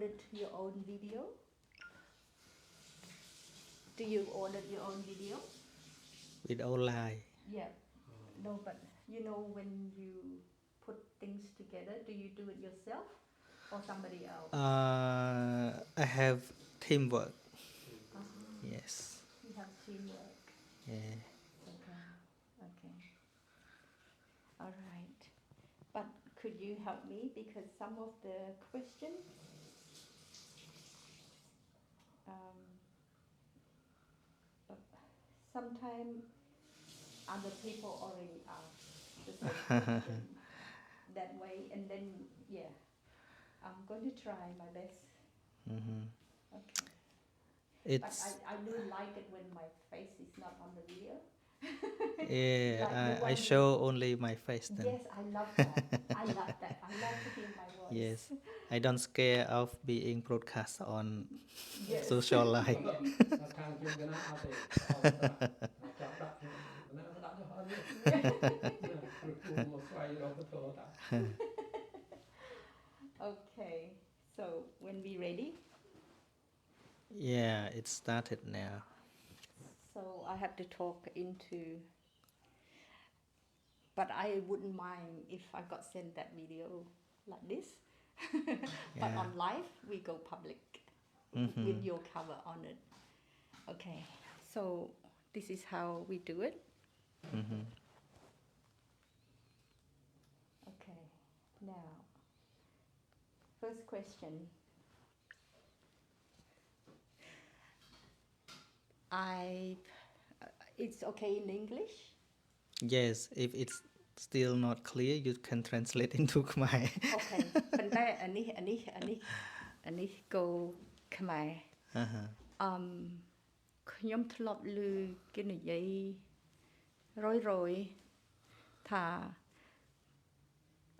ordered your own video? Do you order your own video? With online. Yeah. No, but you know when you put things together, do you do it yourself or somebody else? I have teamwork. Yes. You have teamwork. Yeah. Okay. Okay. All right. But could you help me, because some of the questions sometimes other people already ask the same question that way, and then yeah, I'm going to try my best. Okay. But I do like it when my face is not on the video. Yeah, I show only my face then. Yes, I love that. I love that. I love to hear my voice. Yes, I don't scare of being broadcast on Yes. social life. Okay, so when we ready? Yeah, it started now. So I have to talk into, but I wouldn't mind if I got sent that video like this. But on live, we go public with your cover on it. Okay, so this is how we do it. Okay, now, first question. It's okay in English? Yes, if it's still not clear, you can translate into Khmer. Okay, ប៉ុន្តែអានេះ go ខ្មែរ ខ្ញុំធ្លាប់ឮគេនិយាយរយថា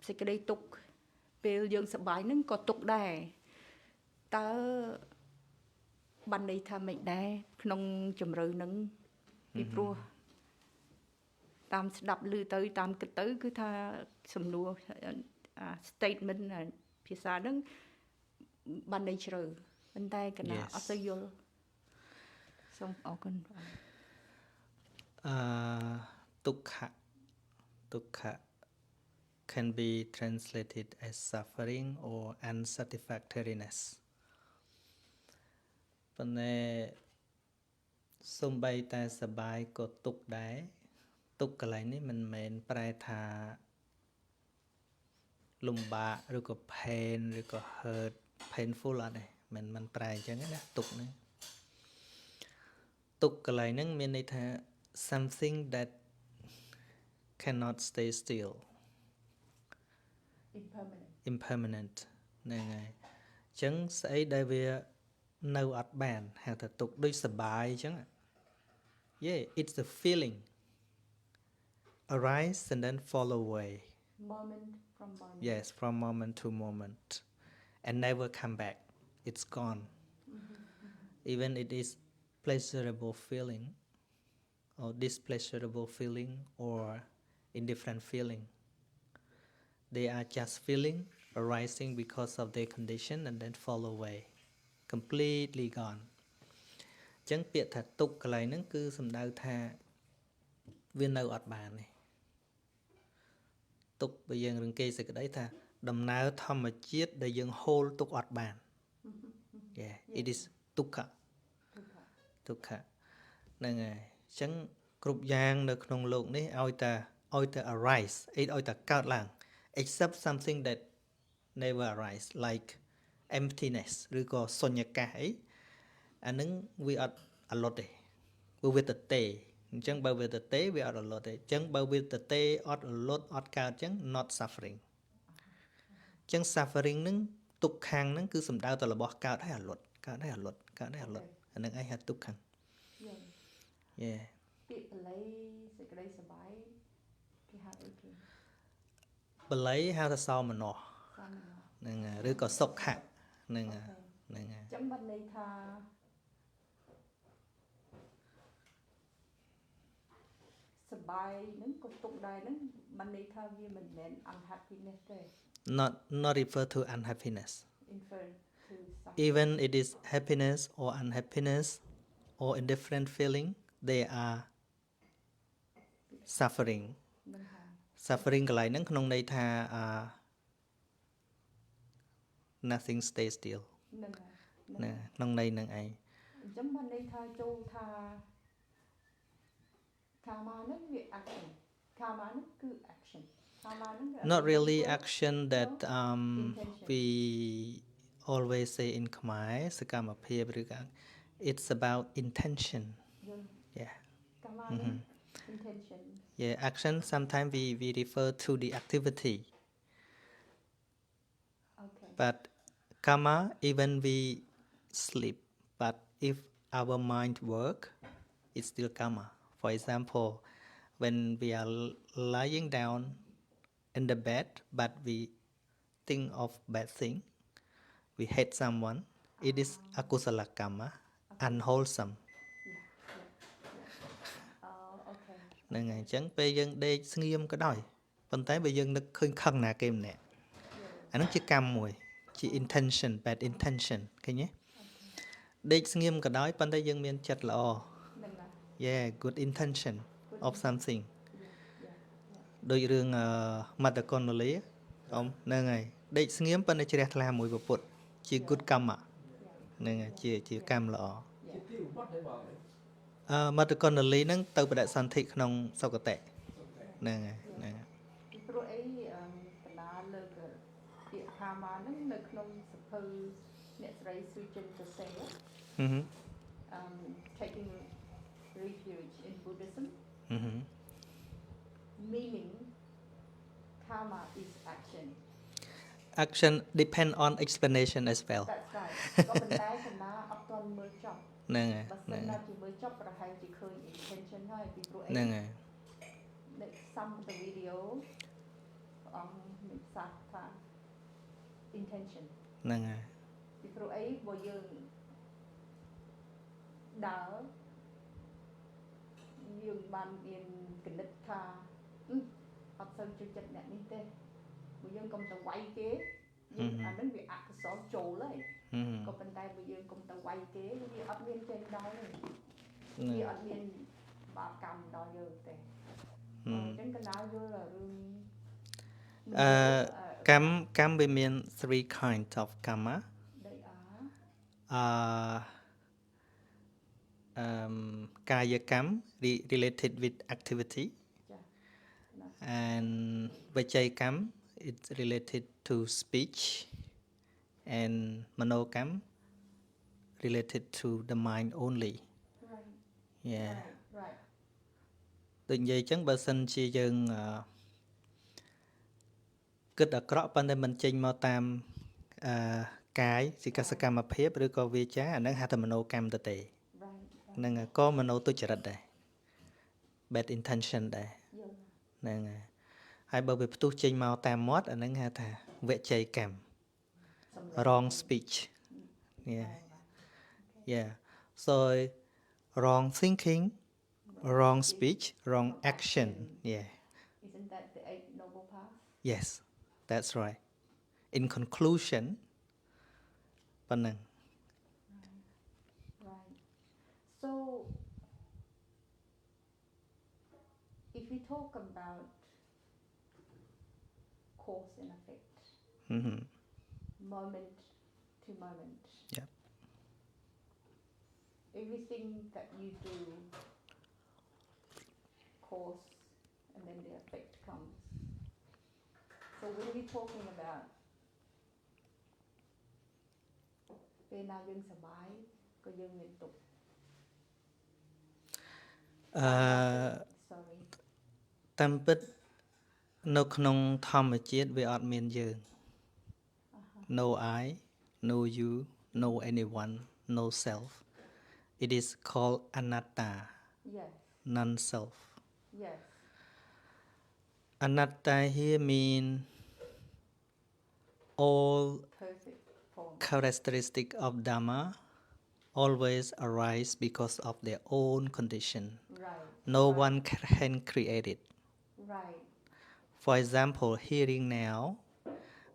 សេចក្តីទុក្ខពេលយើងសប្បាយហ្នឹងក៏ទុក្ខដែរតើបានន័យថាមិនដែរក្នុងជំរឿហ្នឹងពីព្រោះតាមស្ដាប់ឮទៅតាមគិតទៅគឺថាសំណួរ statement ភាសាហ្នឹងបានន័យជ្រៅប៉ុន្តែកណាអត់ទៅយល់សូមអរគុណ Dukkha can be translated as suffering or unsatisfactoriness. ប៉ុន្តែសូម្បីតែសប្បាយក៏ទុក្ខដែរទុក្ខកន្លែងនេះមិនមែនប្រែថាលំបាកឬក៏ pain ឬក៏ hurt painful អត់ទេមិនប្រែអញ្ចឹងណាទុក្ខហ្នឹងទុក្ខកន្លែងហ្នឹងមានន័យថា something that cannot stay still impermanent ហ្នឹងហើយអញ្ចឹងស្អីដែលវានៅអត់បានហៅថាទុក្ខដូចសប្បាយអញ្ចឹង yeah it's the feeling arise and then fall away moment from moment yes from moment to moment and never come back it's gone even it is pleasurable feeling or displeasurable feeling or indifferent feeling they are just feeling arising because of their condition and then fall away completely gone អញ្ចឹងពាក្យថាទុក្ខកន្លែងហ្នឹងគឺសំដៅថាវានៅអត់បានទេទុក្ខបើយើងរង្កេយសេចក្តីថាដំណើរធម្មជាតិដែលយើងហូលទុក្ខអត់បាន yeah it is dukkha ហ្នឹងហើយអញ្ចឹងគ្រប់យ៉ាងនៅក្នុងโลกនេះឲ្យតែ arise ឲ្យតែកើតឡើង except something that never arise like emptiness ឬក៏សុញ្ញកាសអីអានឹងវាអត់អលត់ទេវាវាទទេអញ្ចឹងបើវាទទេវាអត់អលត់ទេអញ្ចឹងបើវាទទេអត់អលត់អត់កើតអញ្ចឹង not suffering អញ្ចឹង suffering ហ្នឹងទុក្ខខាងហ្នឹងគឺសំដៅទៅរបស់កើតហើយអលត់កើតហើយអលត់កើតហើយអលត់អានឹងឯងហៅទុក្ខខាង yeah ពាក្យបល័យសេចក្តីសប្បាយគេហៅអីគេ បល័យហៅថាសោមនស្សហ្នឹងឬក៏សុខៈហ្នឹងហ្នឹងហើយចឹងបានន័យថាសប្បាយហ្នឹងក៏ទុក្ខដែរហ្នឹងបានន័យថាវាមិនមែន unhappiness ទេ not refer to unhappiness to suffer. Even it is happiness or unhappiness or indifferent feeling, they are suffering. នឹងហើយ Suffering កន្លែងហ្នឹងក្នុងន័យថា nothing stay still នឹងហើយ ណាក្នុងន័យហ្នឹងឯង អញ្ចឹងបានន័យថាចូលថា karma ហ្នឹងវា action karma ហ្នឹងគឺ action karma ហ្នឹងគឺ Not really action that Intention. we always say in Khmer សកម្មភាពឬក៏ it's about intention យល់ yeah karma ហ្នឹង intention yeah action sometimes we refer to the activity okay but karma even we sleep but if our mind work it's still karma for example when we are lying down in the bed but we think of bad thing we hate someone it is akusala karma unwholesome okay ហ្នឹងហើយអញ្ចឹងពេលយើងដេកស្ងៀមក៏ដោយប៉ុន្តែបើយើងនឹកឃើញខឹងណាគេម្នាក់អាហ្នឹងជាកម្មមួយជា intention bad intention ឃើញទេដេកស្ងៀមក៏ដោយប៉ុន្តែយើងមានចិត្តល្អ នឹងហើយ yeah good intention of something yeah ដូចរឿងមត្តកុណ្ដលាអមហ្នឹងហើយដេកស្ងៀមប៉ុន្តែជ្រះថ្លាមួយពុទ្ធជា good កម្មហ្នឹងហើយជាកម្មល្អ ជាទីបំផុតហើយបង មត្តកុណ្ដលាហ្នឹងទៅបដិសន្ធិក្នុងសុគតិហ្នឹងហើយហ្នឹងហើយ ពីព្រោះអីកណ្ដាលលើកពាក្យ karma ហ្នឹងនៅក្នុងសភៅអ្នកស្រីស៊ូចិនទៅសេ taking refuge in Buddhism meaning karma is action action depend on explanation as well that's right ក៏ប៉ុន្តែកណ្ដាលអត់ទាន់មើលចប់ ហ្នឹងហើយ បើសិនណាជាមើលចប់ប្រហែលជាឃើញ intention ហើយពីព្រោះអី ហ្នឹងហើយ នៅ some of the video ព្រះអង្គមានសាស្ថា intention ហ្នឹងហើយ ពីព្រោះអីបើយើងដើរយើងបានមានគណិតថាអត់សូវជួយចិត្តអ្នកនេះទេបើយើងកុំទៅវាយគេយើងអានឹងវាអកុសលចូលហើយក៏ប៉ុន្តែបើយើងកុំទៅវាយគេវាអត់មានចេញដល់ទេវាអត់មានបាបកម្មដល់យើងទេអញ្ចឹងកណ្ដាលយល់រឿង កម្មវាមាន three kinds of karma they are កាយកម្ម related with activity ចា and វចីកម្ម it's related to speech and មនោកម្ម related to the mind only right yeah right ដូចនិយាយអញ្ចឹងបើសិនជាយើងគិតអាក្រក់ប៉ុន្តែមិនចេញមកតាមកាយជាកសកម្មភាពឬក៏វាចាអាហ្នឹងហៅថាមនោកម្មទៅទេ right ហ្នឹងហើយក៏មនោទុច្ចរិតដែរ bad intention ដែរ យល់ ហ្នឹងហើយបើវាផ្ទុះចេញមកតាមមាត់អាហ្នឹងហៅថាវចីកម្ម wrong speech yeah yeah so wrong thinking wrong speech wrong action yeah isn't that the eight noble paths yes that's right in conclusion ប៉ុណ្ណឹង right so if we talk about cause and effect moment to moment Yep. everything that you do cause and then the effect comes so when we're talking about ពេលណាយើងសប្បាយក៏យើងមានទុក្ខ sorry តាមពិតនៅក្នុងធម្មជាតិវាអត់មានយើង no I no you no anyone no self it is called anatta yes non self yes anatta here mean all perfect form characteristic of Dhamma always arise because of their own condition right no one can create it right for example hearing now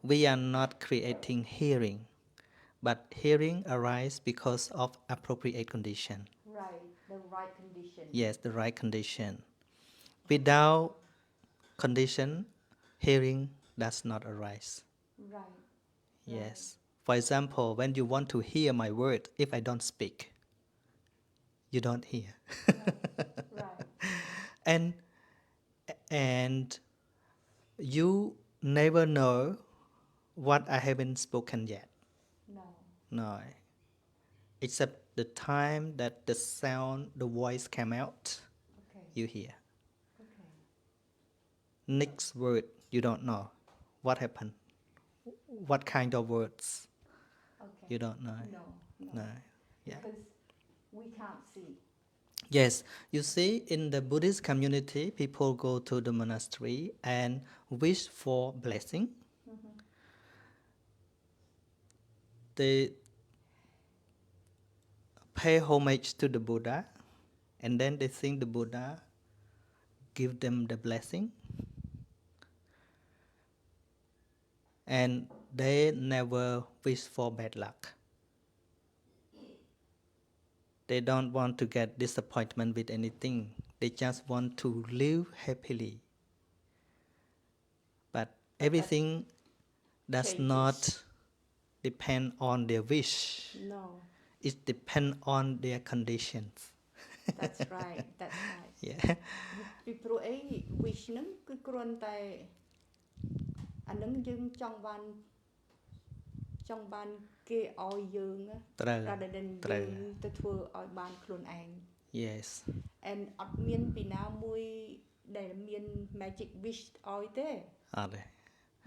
we are not creating hearing but hearing arises because of appropriate condition. Right, the right condition. Yes, the right condition. Without condition, hearing does not arise. Right. Yes. For example, when you want to hear my word, if I don't speak, you don't hear. Right. and and you never know what I haven't spoken yet. No. No. Except the time that the sound, the voice came out, Okay. you hear. Okay. Next word, you don't know what happened. What kind of words, Okay. you don't know. No. No. Yeah. Because we can't see. Yes, you see, in the Buddhist community, people go to the monastery and wish for blessing. They pay homage to the Buddha, and then they think the Buddha give them the blessing, and they never wish for bad luck. They don't want to get disappointment with anything. They just want to live happily. But everything does changes. not depend on their wish. No. It depends on their conditions. That's right. That's right. Yeah. ពីព្រោះអី wish ហ្នឹងគឺគ្រាន់តែអាហ្នឹងយើងចង់បានគេឲ្យយើងណា ត្រូវ rather than ត្រូវ យើងទៅធ្វើឲ្យបានខ្លួនឯង Yes. and អត់មានពីណាមួយដែលមាន magic wish ឲ្យទេ អត់ទេ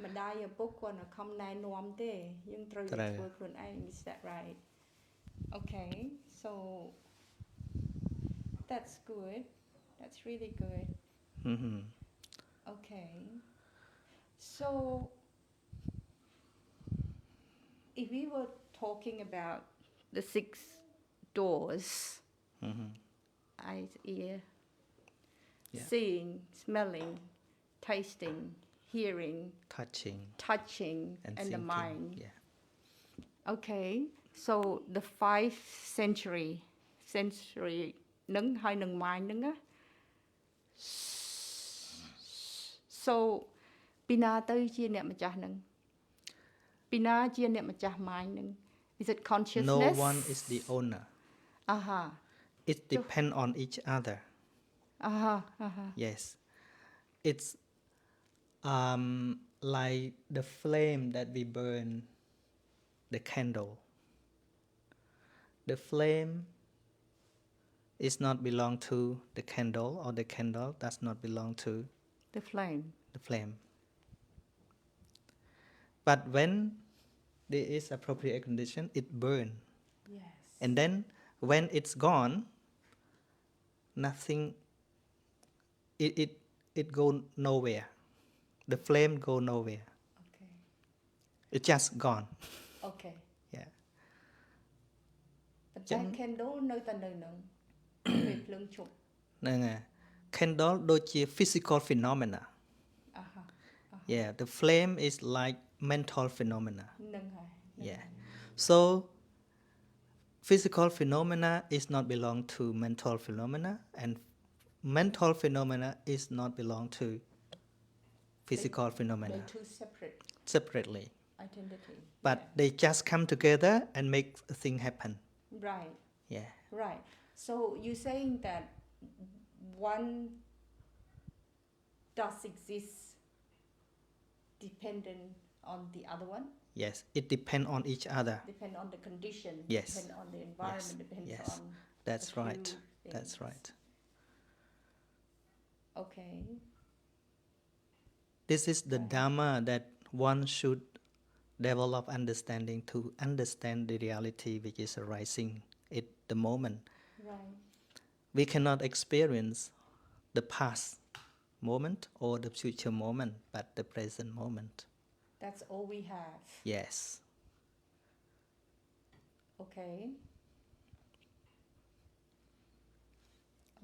ម្ដាយឪពុកគាត់តែខំណែនាំទេយើងត្រូវតែធ្វើខ្លួនឯង is that right? Okay, so that's good. That's really good. Okay. So if we were talking about the 6 doors, eyes, ear, Yeah. seeing, smelling, tasting, hearing, touching and the thinking. mind. Yeah. Okay, so the 5 sensory នឹងហើយនឹង mind ហ្នឹងណា so ពីណាទៅជាអ្នកម្ចាស់ហ្នឹងពីណាជាអ្នកម្ចាស់ mind ហ្នឹង is it consciousness? No one is the owner. It depends on each other. Yes. It's like the flame that we burn the candle. The flame is not belong to the candle, or the candle does not belong to the flame. But when there is appropriate condition, it burn. Yes. And then when it's gone, nothing, it go nowhere. The flame go nowhere. Okay. It's just gone. Okay. Yeah. តែ candle នៅតែនៅហ្នឹង ពេលភ្លើងឈប់ ហ្នឹងហើយ candle ដូចជា physical phenomena. Yeah, the flame is like mental phenomena. ហ្នឹងហើយ Yeah. So physical phenomena is not belong to mental phenomena, and mental phenomena is not belong to physical phenomena. They're two Separately. Identity. But they just come together and make a thing happen. Right. Yeah. Right. So you're saying that one does exist dependent on the other one? Yes, it depends on each other. Depend on the condition. Yes. Depend on the environment. Depends on. That's a few right. things. That's right. Okay. This is the Dhamma that one should develop understanding to understand the reality which is arising at the moment. Right. We cannot experience the past moment or the future moment, but the present moment. That's all we have. Yes. Okay.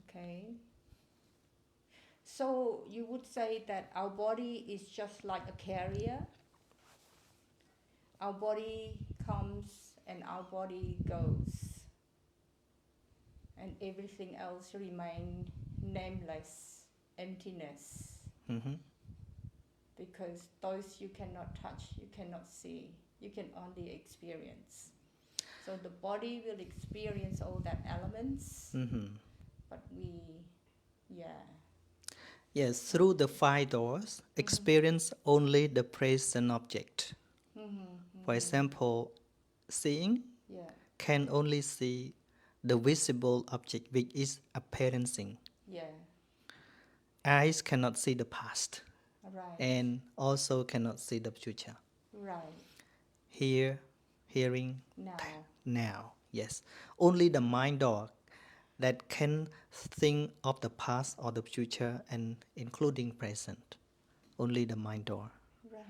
Okay. So you would say that our body is just like a carrier. Our body comes and our body goes, and everything else remain nameless, emptiness, Mhm. because those you cannot touch, you cannot see, you can only experience. So the body will experience all that elements, Mhm. but we, yeah. Yes, through the five doors, experience only the present object. For example, seeing Yeah, can only see the visible object which is appearancing. yeah, Eyes cannot see the past right, and also cannot see the future. right, Hearing, now, now. Yes, only the mind door that can think of the past or the future and including present. Only the mind door. right,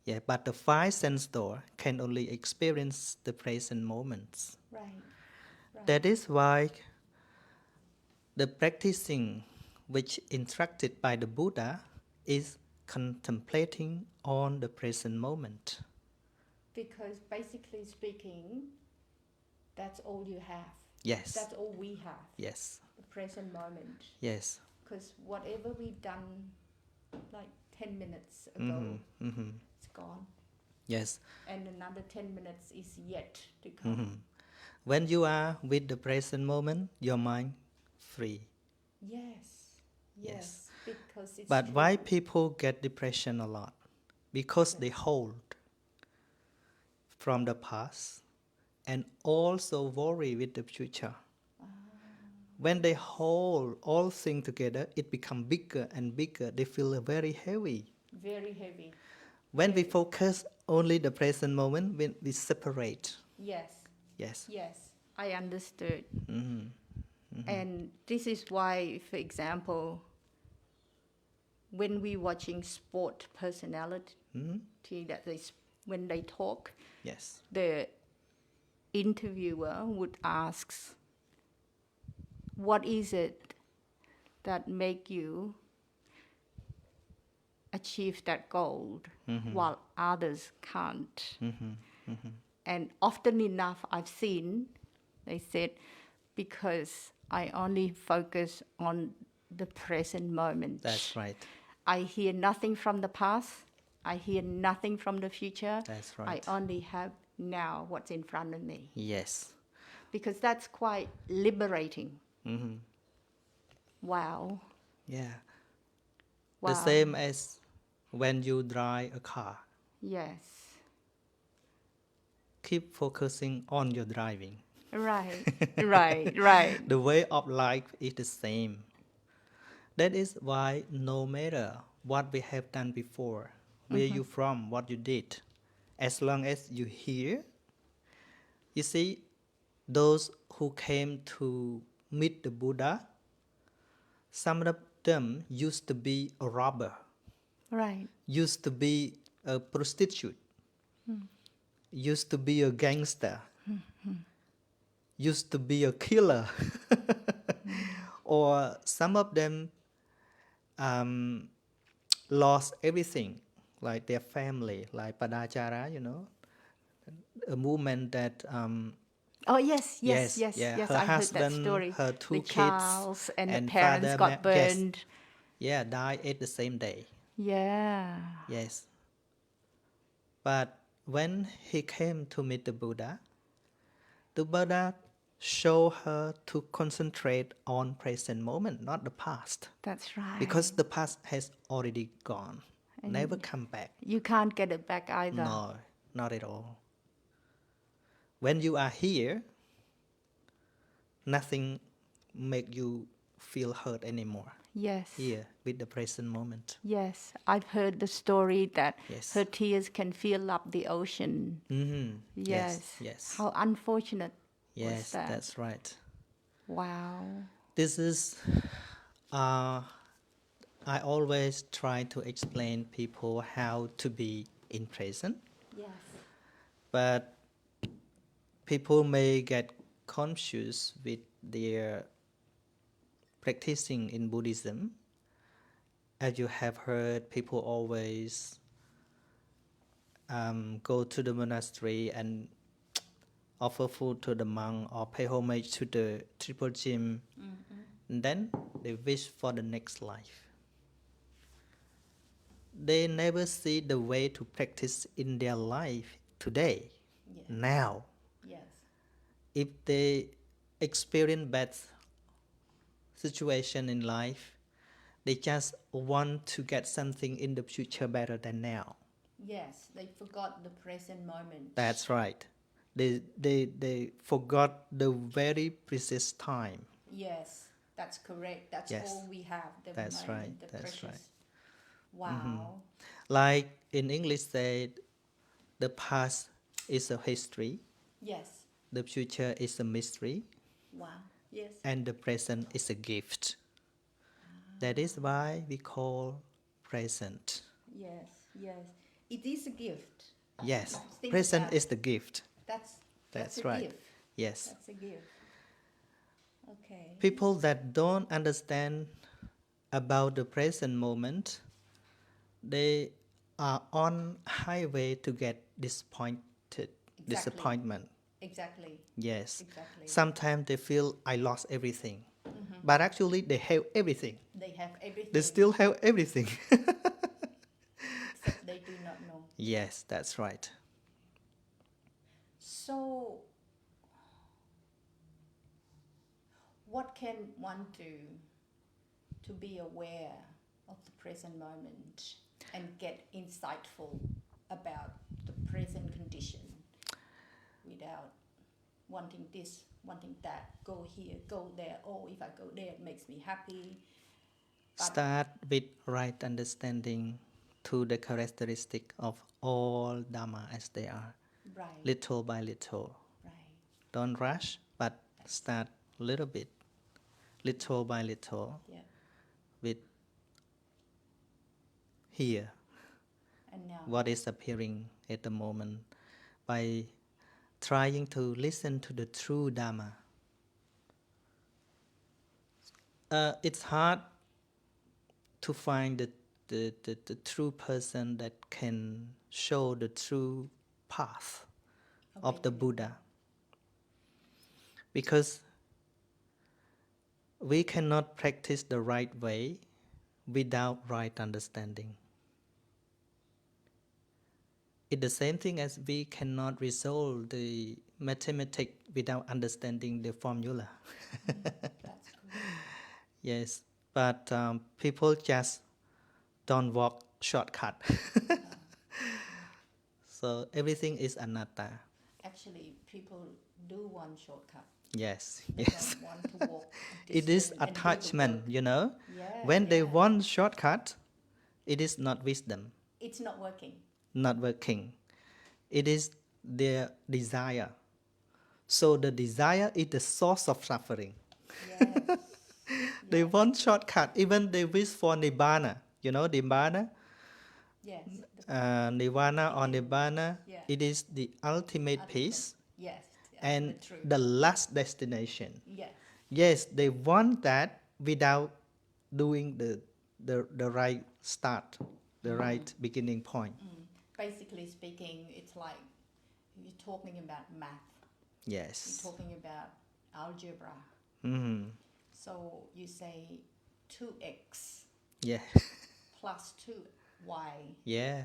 Yeah, but the five sense door can only experience the present moments. right, right. That is why the practicing which instructed by the Buddha is contemplating on the present moment. Because basically speaking, that's all you have. Yes. That's all we have, Yes. the present moment. Yes. Because whatever we've done like 10 minutes ago, it's gone. Yes. And another 10 minutes is yet to come. When you are with the present moment, your mind free. Yes, yes, because it's But true. why people get depression a lot? Because they hold from the past and also worry with the future. When they hold all things together, it becomes bigger and bigger. They feel very heavy. Very heavy. When we focus only the present moment, when we separate. Yes, Yes. yes, I understood. And this is why, for example, when we watching sport personality, that when they talk, Yes. the interviewer would ask, what is it that make you achieve that goal while others can't? And often enough I've seen, they said, because I only focus on the present moment. That's right. I hear nothing from the past. I hear nothing from the future. That's right. I only have now what's in front of me. Yes. Because that's quite liberating. Wow. Yeah. Wow. The same as when you drive a car. Yes. Keep focusing on your driving. Right. right. The way of life is the same. That is why no matter what we have done before, where you from, what you did, as long as you hear, you see, those who came to meet the Buddha, some of them used to be a robber, Right. used to be a prostitute, used to be a gangster, used to be a killer, or some of them lost everything, like their family, like Padachara, a movement that Oh, yes. her I heard that husband, story. her two The kids, Charles and the parents father, got burned. died at the same day. Yeah. Yes. But when he came to meet the Buddha showed her to concentrate on present moment, not the past. That's right. Because the past has already gone, And never come back. you can't get it back either. No, not at all. When you are here, nothing make you feel hurt anymore. Yes. Here, with the present moment. Yes. I've heard the story that Yes. her tears can fill up the ocean. Yes. Yes. How unfortunate was Yes, that? that's right. Wow. This is, I always try to explain people how to be in present, Yes. but people may get confused with their practicing in Buddhism. As you have heard, people always go to the monastery and offer food to the monk, or pay homage to the triple gym. And then they wish for the next life. They never see the way to practice in their life today, Yes. now. Yes. If they experience bad situation in life, they just want to get something in the future better than now. Yes, they forgot the present moment. That's right. They forgot the very precious time. Yes, that's correct. That's Yes. all we have. The That's moment, right, the that's precious. right. Wow. Like in English said, the past is a history, Yes. the future is a mystery, Wow. Yes. and the present is a gift. That is why we call present. Yes. Yes. It is a gift. Yes, Think present about is it. the gift. That's That's a right. gift. Yes. That's a gift. Okay. People that don't understand about the present moment, they are on highway to get disappointment. Exactly. Yes. Exactly. Sometimes they feel I lost everything. But actually they have everything. They have everything. They still have everything. Except they do not know. Yes, that's right. So, what can one do to be aware of the present moment and get insightful about the present condition without wanting this, wanting that, go here, go there, oh, if I go there, it makes me happy. But Start with right understanding to the characteristic of all Dhamma as they are, right, little by little. right. Don't rush, but start little bit, little by little, Yeah. with here, And now, what is appearing at the moment, by trying to listen to the true Dhamma. It's hard to find the true person that can show the true path of the awakening. Buddha. Because we cannot practice the right way without right understanding. It's the same thing as we cannot resolve the mathematics without understanding the formula. That's correct. Yes, but people just don't walk shortcut. So everything is anatta. Actually, people do want shortcut. Yes, They yes. don't want to walk a It is distance and do the attachment, work. you know. Yeah, When they yeah. want shortcut, it is not wisdom, It's not working. not working. It is their desire. So the desire is the source of suffering. Yes. They Yes. want shortcut, even they wish for nibbana. You know nibbana? Yes. Nirvana or Beginning. nibbana, Yeah. it is the ultimate Ultimate. peace Yes. and the truth. the last destination. Yes. Yes, they want that without doing the right start, the right beginning point. Basically speaking, it's like you're talking about math. Yes. You're talking about algebra. Mm-hmm. So you say 2x Yeah. plus 2y. Yeah.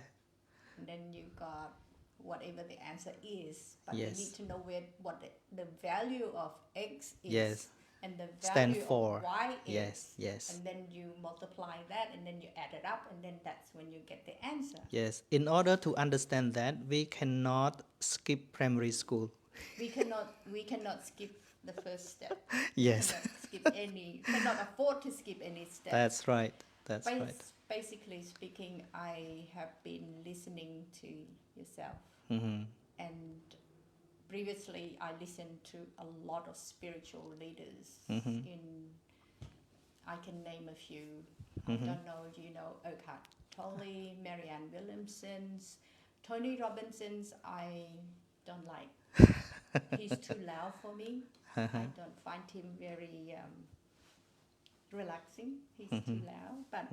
And then you got whatever the answer is. But Yes. you need to know what the value of x is. Yes. And the Stand value for. of y is. Yes. Yes. And then you multiply that and then you add it up and then that's when you get the answer. Yes. In order to understand that, we cannot skip primary school. We cannot skip the first step. Yes. Cannot afford to skip any step. That's right. That's right. Basically speaking, I have been listening to yourself. Mm-hmm. And previously I listened to a lot of spiritual leaders. I can name a few. I don't know if you know Eckhart Tolle, Marianne Williamson's, Tony Robinson's. I don't like. He's too loud for me. I don't find him very relaxing. He's too loud. But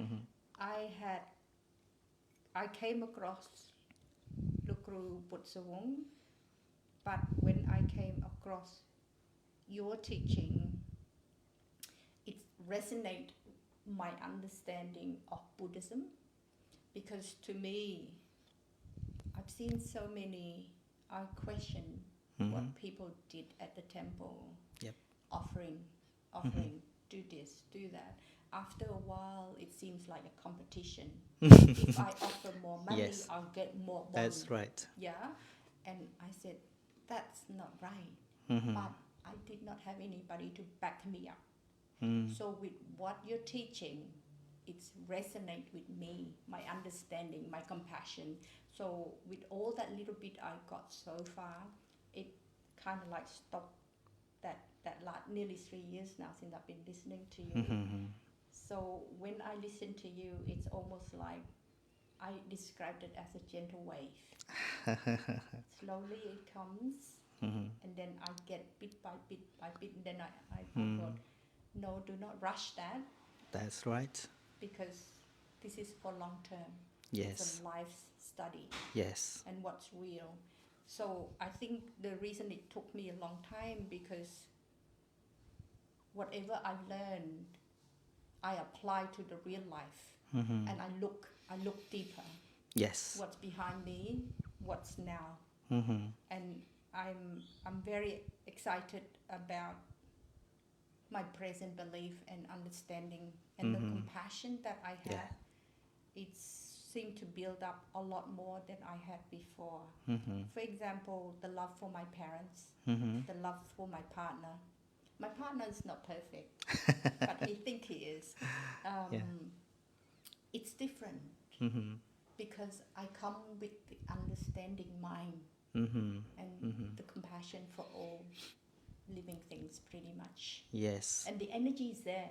I came across Lukru Putsawong, but when I came across your teaching, it resonates my understanding of Buddhism, because to me, I've seen so many, I question what people did at the temple, Yep. offering, do this, do that. After a while, it seems like a competition. If I offer more money, Yes. I'll get more money. That's right. Yeah, and I said, that's not right. But I did not have anybody to back me up. So with what you're teaching, it's resonate with me, my understanding, my compassion. So with all that little bit I got so far, it kind of like stopped nearly 3 years now since I've been listening to you. So when I listen to you, it's almost like I described it as a gentle wave. Slowly it comes, and then I get bit by bit by bit, and then I thought, no, do not rush that, That's right. because this is for long term. Yes. It's a life study Yes. and what's real. So I think the reason it took me a long time, because whatever I learned, I apply to the real life, and I look deeper. Yes. What's behind me, what's now, and I'm very excited about my present belief and understanding, and the compassion that I have. Yeah. It seemed to build up a lot more than I had before. For example, the love for my parents, the love for my partner. My partner is not perfect, but he think he is. It's different, because I come with the understanding mind and the compassion for all living things, pretty much. Yes. And the energy is there.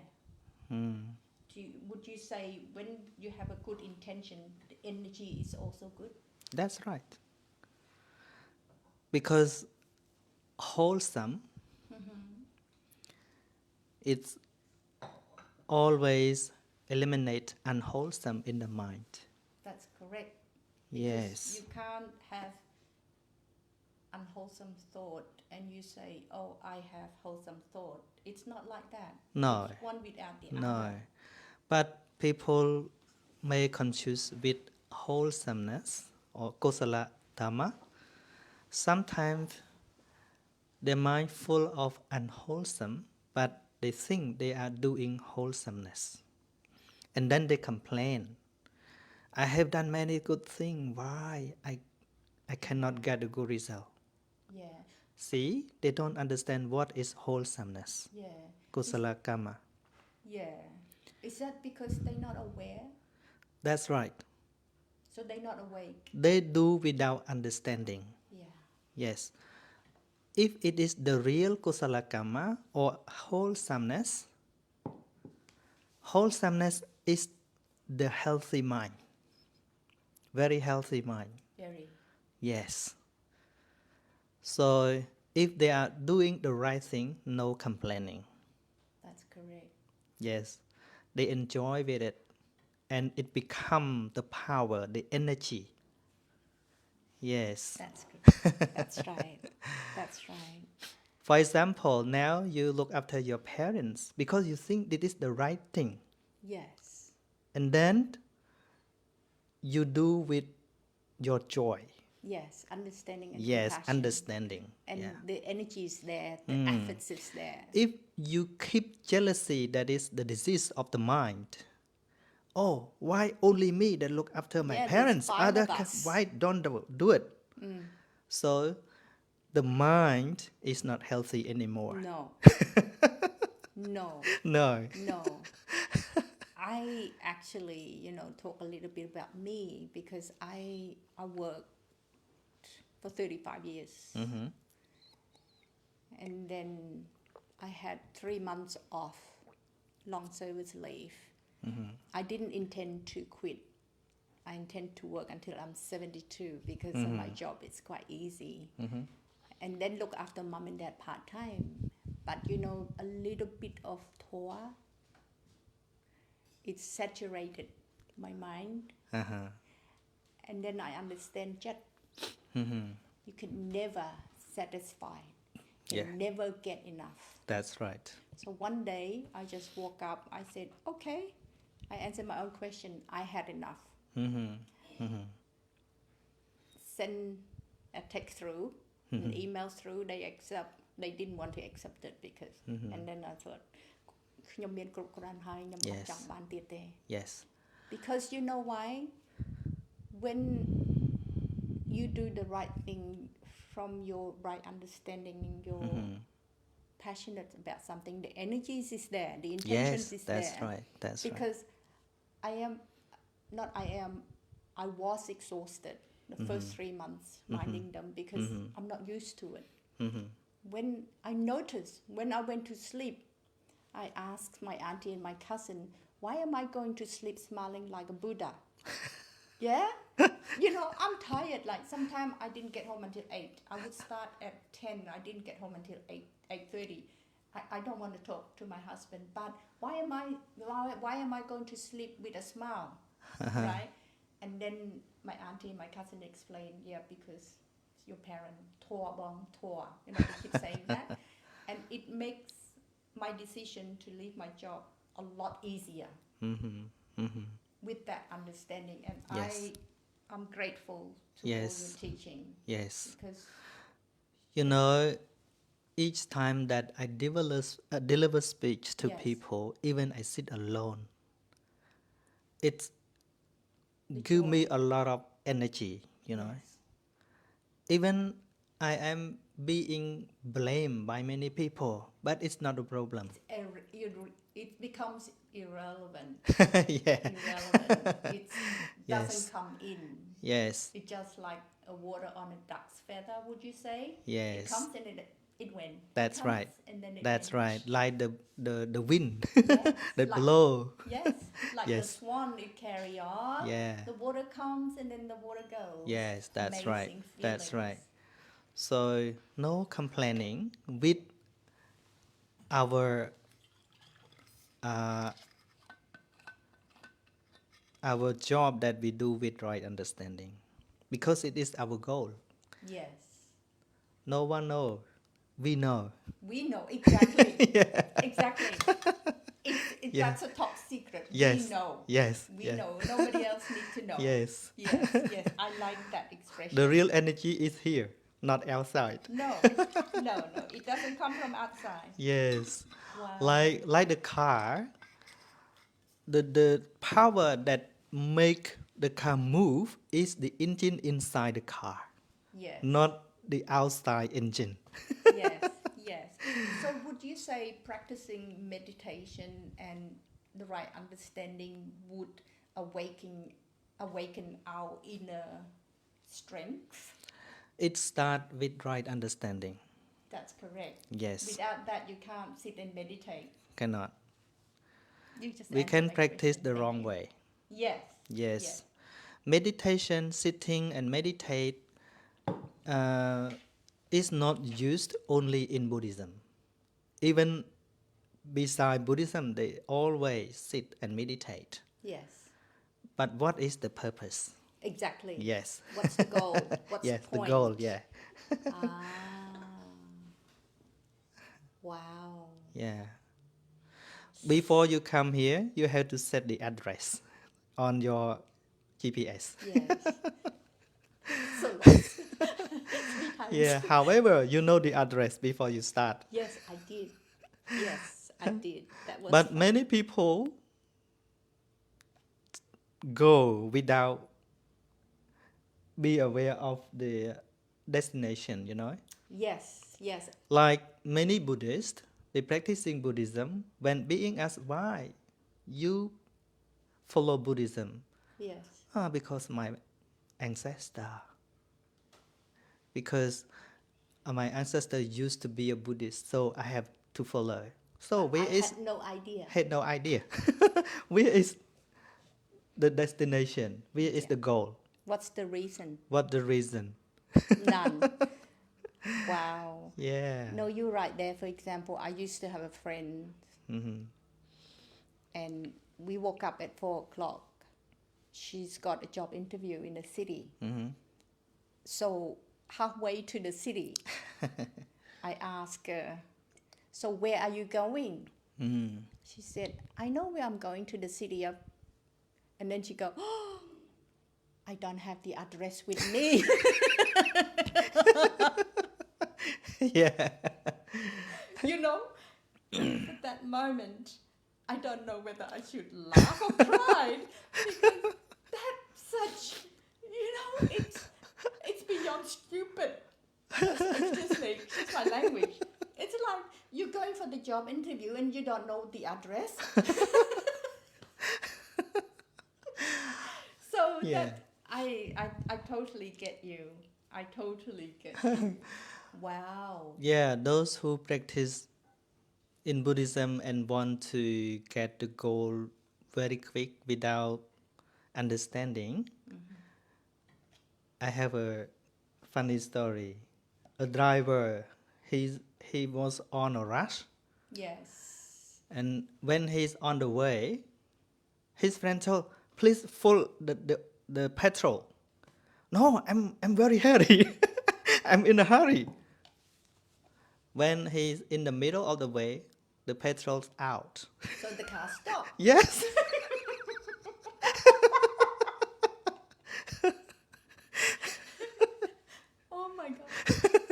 Would you say when you have a good intention, the energy is also good? That's right. Because wholesome, it's always eliminate unwholesome in the mind. That's correct. Yes. You can't have unwholesome thought and you say, oh, I have wholesome thought. It's not like that. No. It's one without the No. other. But people may confuse with wholesomeness or kosala dhamma. Sometimes their mind full of unwholesome, but they think they are doing wholesomeness. And then they complain. I have done many good things. Why I cannot get a good result? Yeah. See, they don't understand what is wholesomeness. Yeah. Kusala karma. Yeah. Is that because they're not aware? That's right. So they're not awake? They do without understanding. Yeah. Yes. If it is the real kusala karma or wholesomeness is the healthy mind. Very healthy mind. Very. Yes. So if they are doing the right thing, no complaining. That's correct. Yes. They enjoy with it. And it becomes the power, the energy. Yes. That's good. That's right. That's right. For example, now you look after your parents because you think this is the right thing. Yes. And then you do with your joy. Yes, understanding and Yes, compassion. understanding. And Yeah. the energy is there, the efforts is there. If you keep jealousy, that is the disease of the mind. Oh, why only me that look after my Yeah, there's parents? 5 of us. Why don't do it? So the mind is not healthy anymore. No. No. No. No. I actually, talk a little bit about me, because I worked for 35 years. And then I had 3 months off, long service leave. I didn't intend to quit. I intend to work until I'm 72 because of my job. It's quite easy. And then look after mom and dad part-time. But a little bit of Torah, it saturated my mind. And then I understand that you can never satisfy can Yeah. never get enough. That's right. So one day I just woke up, I said, okay, I answered my own question, I had enough. Send a text through, an email through, they didn't want to accept it because, and then I thought,ខ្ញុំមានគ្រប់គ្រាន់ហើយខ្ញុំអត់ចង់បានទៀតទេ Yes. Because you know why? When you do the right thing from your right understanding, you're passionate about something, the energy is there, the intention Yes, is that's there. right. That's right. Because I was exhausted the first 3 months minding them because I'm not used to it. When I noticed, when I went to sleep, I asked my auntie and my cousin, why am I going to sleep smiling like a Buddha? Yeah? You know, I'm tired. Like sometimes I didn't get home until 8. I would start at 10. I didn't get home until 8:30. I don't want to talk to my husband, but why am I going to sleep with a smile? Right? And then my auntie and my cousin explained, yeah, because your parent tour bong tour. You know, they keep saying that. And it makes my decision to leave my job a lot easier with that understanding. And Yes. I'm grateful to all Yes. your teaching. Yes. Because You know, each time that I deliver speech to Yes. people, even I sit alone, it's The give joy. me a lot of energy, you know. Yes. Even I am being blamed by many people, but it's not a problem. It becomes irrelevant. Yeah. Irrelevant. It doesn't Yes. come in. Yes. It's just like a water on a duck's feather, would you say? Yes. It comes and it went. That's It comes right. And then it That's vanished. right. Like the wind Yes, that like- blow. Yes, like the Yes. swan, it carry on. Yeah. The water comes and then the water goes. Yes, that's right. Amazing That's right. feelings. So no complaining with our uh, our job that we do with right understanding, because it is our goal. Yes. No one know. We know. We know, exactly. Yeah. Exactly. Yeah. That's a top secret. Yes. We know. Yes. We Yeah. know. Nobody else needs to know. Yes. Yes, yes. I like that expression. The real energy is here, not outside. No. No. It doesn't come from outside. Yes. Wow. Like the car, the power that make the car move is the engine inside the car, Yes. not the outside engine. Yes. Yes. So would you say practicing meditation and the right understanding would awaken our inner strength? It starts with right understanding. That's correct. Yes. Without that, you can't sit and meditate. Cannot. You just We answered can my practice question. the Thank wrong you. way. Yes. Yes. Yes. Meditation, sitting and meditate is not used only in Buddhism. Even beside Buddhism, they always sit and meditate. Yes. But what is the purpose? Exactly. Yes. What's the goal? What's Yes, the point? the goal, yeah. Wow. Yeah. Before you come here, you have to set the address on your GPS. Yes. So lost. 3 times. Yeah. However, you know the address before you start. Yes, I did. Yes, I did. That was But fun. many people go without be aware of the destination, you know. Yes. Like many Buddhists, they practicing Buddhism, when being asked why you follow Buddhism, Yes. Because my ancestor. Because my ancestor used to be a Buddhist, so I have to follow. So where I is had no idea. had no idea. Where is the destination? Where is Yeah. the goal? What's the reason? What the reason? None. Wow. Yeah. No, you're right there. For example, I used to have a friend and we woke up at 4 o'clock. She's got a job interview in the city. So halfway to the city, I asked her, so where are you going? Mm. She said, I know where I'm going, to the city of... And then she go, oh, I don't have the address with me. Yeah. You know, at that moment, I don't know whether I should laugh or cry, because that's such, it's beyond stupid. Excuse my language. It's like you're going for the job interview and you don't know the address. So Yeah. that I totally get you. I totally get you. Wow. Yeah, those who practice in Buddhism and want to get the goal very quick without understanding. I have a funny story. A driver, he was on a rush, Yes. and when he's on the way, his friend told, "Please fill the petrol." No, I'm very hurry. I'm in a hurry. When he's in the middle of the way, the petrol's out. So the car stopped. Yes. Oh my God,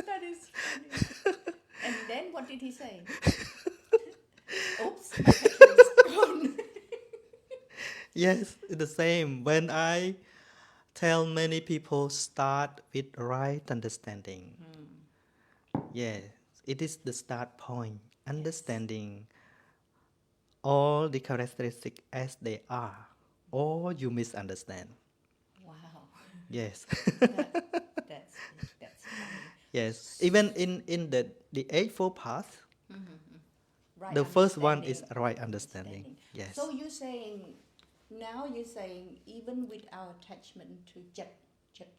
that is funny. And then what did he say? Oops, my petrol is gone. Yes, it's the same. When I tell many people start with right understanding. Yes, it is the start point. Understanding all the characteristics as they are, or you misunderstand. Wow, Yes. that's funny. Yes. Even in the Eightfold Path, Right the first one is understanding. right understanding. Yes. So you're saying, now you're saying, even with our attachment to Jet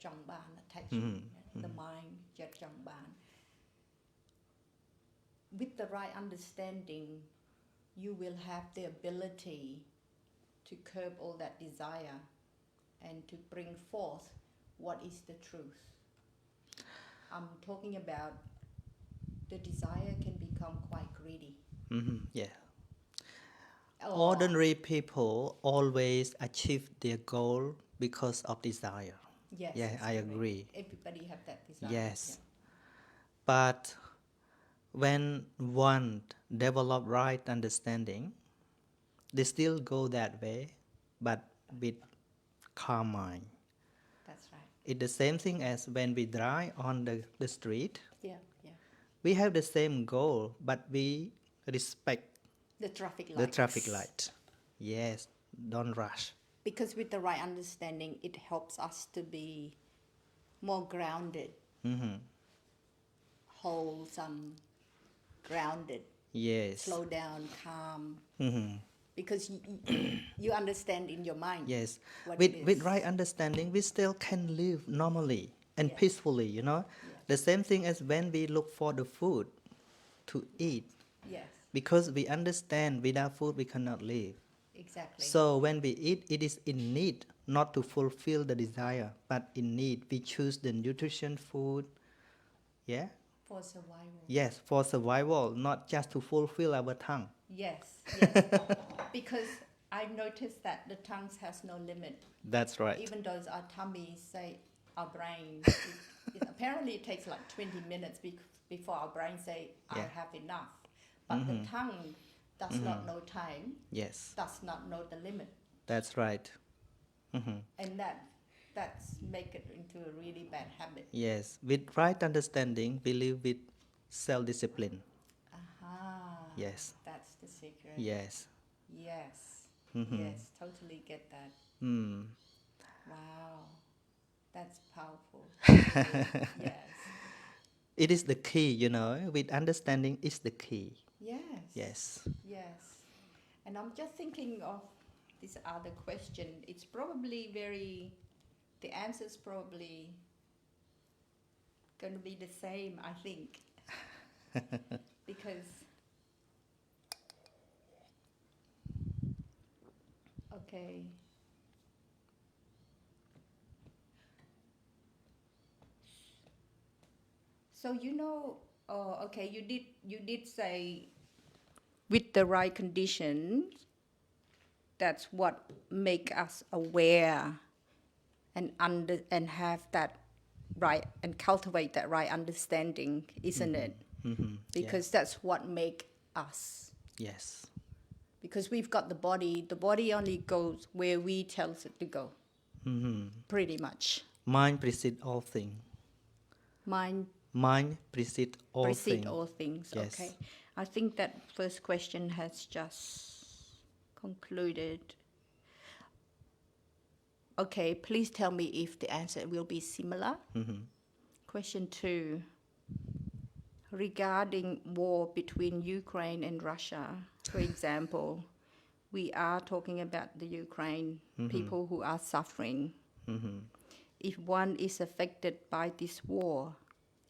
Jongban, attachment, the mind, Jet Jongban, with the right understanding, you will have the ability to curb all that desire and to bring forth what is the truth. I'm talking about the desire can become quite greedy. Yeah. Or- Ordinary people always achieve their goal because of desire. Yes, Yeah, it's I correct. agree. Everybody have that desire. Yes. But when one develop right understanding, they still go that way, but with calm mind. That's right. It's the same thing as when we drive on the street. Yeah. We have the same goal, but we respect The traffic lights. the traffic light. Yes, don't rush. Because with the right understanding, it helps us to be more grounded, wholesome, grounded, Yes. slow down, calm. Mhm. Because you understand in your mind. Yes. What With it with is. right understanding, we still can live normally and Yes. peacefully. Yes. The same thing as when we look for the food to eat, Yes, because we understand without food we cannot live. exactly. So when we eat, it is in need, not to fulfill the desire, but in need. We choose the nutrition food. Yeah. For survival. Yes, for survival, not just to fulfill our tongue. Yes. Because I've noticed that the tongue has no limit. That's right. Even though our tummies say, our brain, apparently it takes like 20 minutes before our brain say, I Yeah. have enough. But the tongue does not know time, Yes, does not know the limit. that's right. And that's make it into a really bad habit. Yes, with right understanding, we live with self-discipline. Aha. Yes. That's the secret. Yes. Yes. Mhm. Yes, totally get that. Mm. Wow. That's powerful. Yes. It is the key, with understanding is the key. Yes. Yes. Yes. And I'm just thinking of this other question. It's probably the answer's probably going to be the same, I think. Because, okay. So, Oh, okay. You did say with the right conditions, that's what make us aware and have that right and cultivate that right understanding, isn't it? Because Yes. that's what make us. Yes. Because we've got the body only goes where we tells it to go, pretty much. Mind precedes all things. Mind Mind precedes all precede things. all things. Yes. Okay, I think that first question has just concluded. Okay, please tell me if the answer will be similar. Question 2. Regarding war between Ukraine and Russia, for example, we are talking about the Ukraine people who are suffering. If one is affected by this war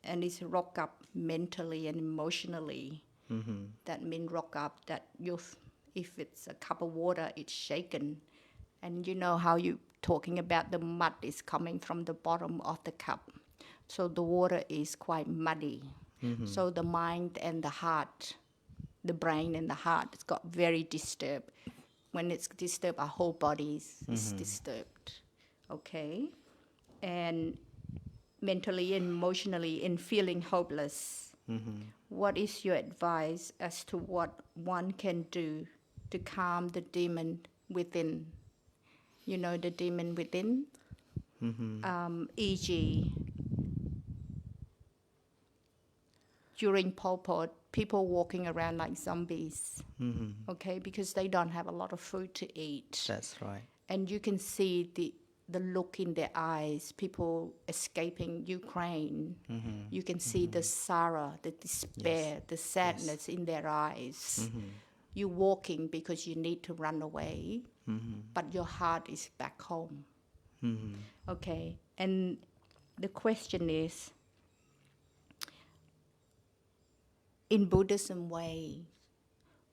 and is rocked up mentally and emotionally, that means rock up that if it's a cup of water, it's shaken. And you know how you talking about the mud is coming from the bottom of the cup. So the water is quite muddy. So the mind and the heart, the brain and the heart, it's got very disturbed. When it's disturbed, our whole body is disturbed. Okay? And mentally and emotionally and feeling hopeless. What is your advice as to what one can do to calm the demon within? You know, the demon within? E.g., during Pol Pot, people walking around like zombies, okay, because they don't have a lot of food to eat. That's right. And you can see the look in their eyes, people escaping Ukraine. You can see the sorrow, the despair, the sadness in their eyes. You're walking because you need to run away, but your heart is back home. Okay, and the question is, in Buddhism way,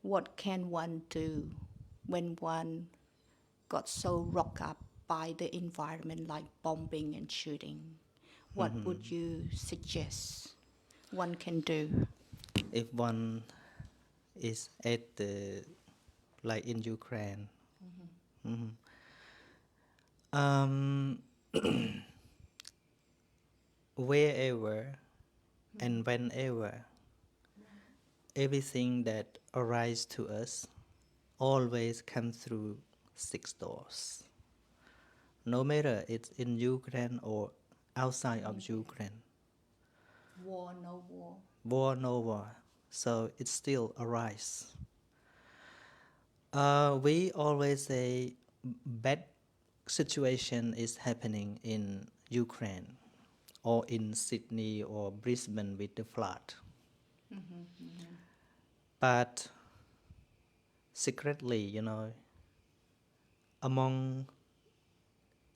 what can one do when one got so rocked up by the environment like bombing and shooting? What would you suggest one can do? If one is at the, like in Ukraine, wherever and whenever, everything that arises to us always comes through 6 doors. No matter it's in Ukraine or outside of Ukraine. War, no war. War, no war. So it still arises. We always say bad situation is happening in Ukraine or in Sydney or Brisbane with the flood. But secretly, you know, among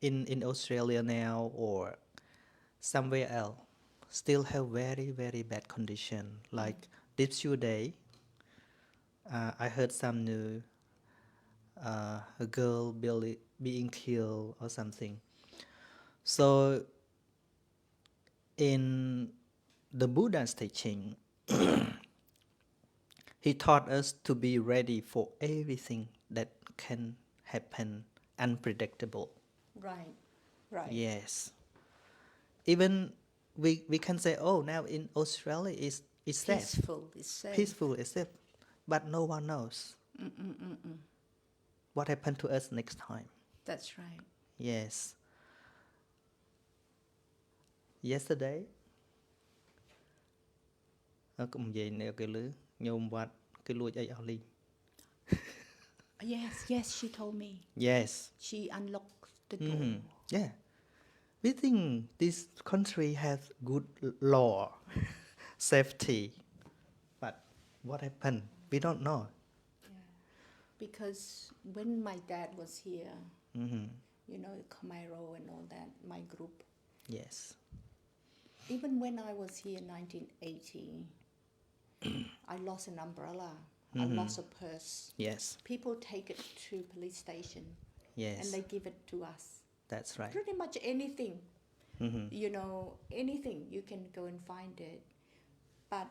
in Australia now or somewhere else, still have very, very bad condition. Like this few day, I heard some new a girl being killed or something. So in the Buddha's teaching, he taught us to be ready for everything that can happen unpredictable. Right, right. Yes. Even we can say, oh, now in Australia is safe. Peaceful, it's safe. Peaceful is safe. But no one knows what happened to us next time. That's right. Yes. Yesterday, កុំនិយាយនៅគេលឺញោមវត្តគេលួចអីអស់លីង Yes, she told me. Yes. She unlocked the door. Yeah. We think this country has good law, safety. But what happened? We don't know. Because when my dad was here, you know, Camaro and all that, my group, Yes. even when I was here in 1980, I lost an umbrella. I lost a purse. Yes. People take it to police station. Yes. And they give it to us. That's right. Pretty much anything. You know, anything, you can go and find it. but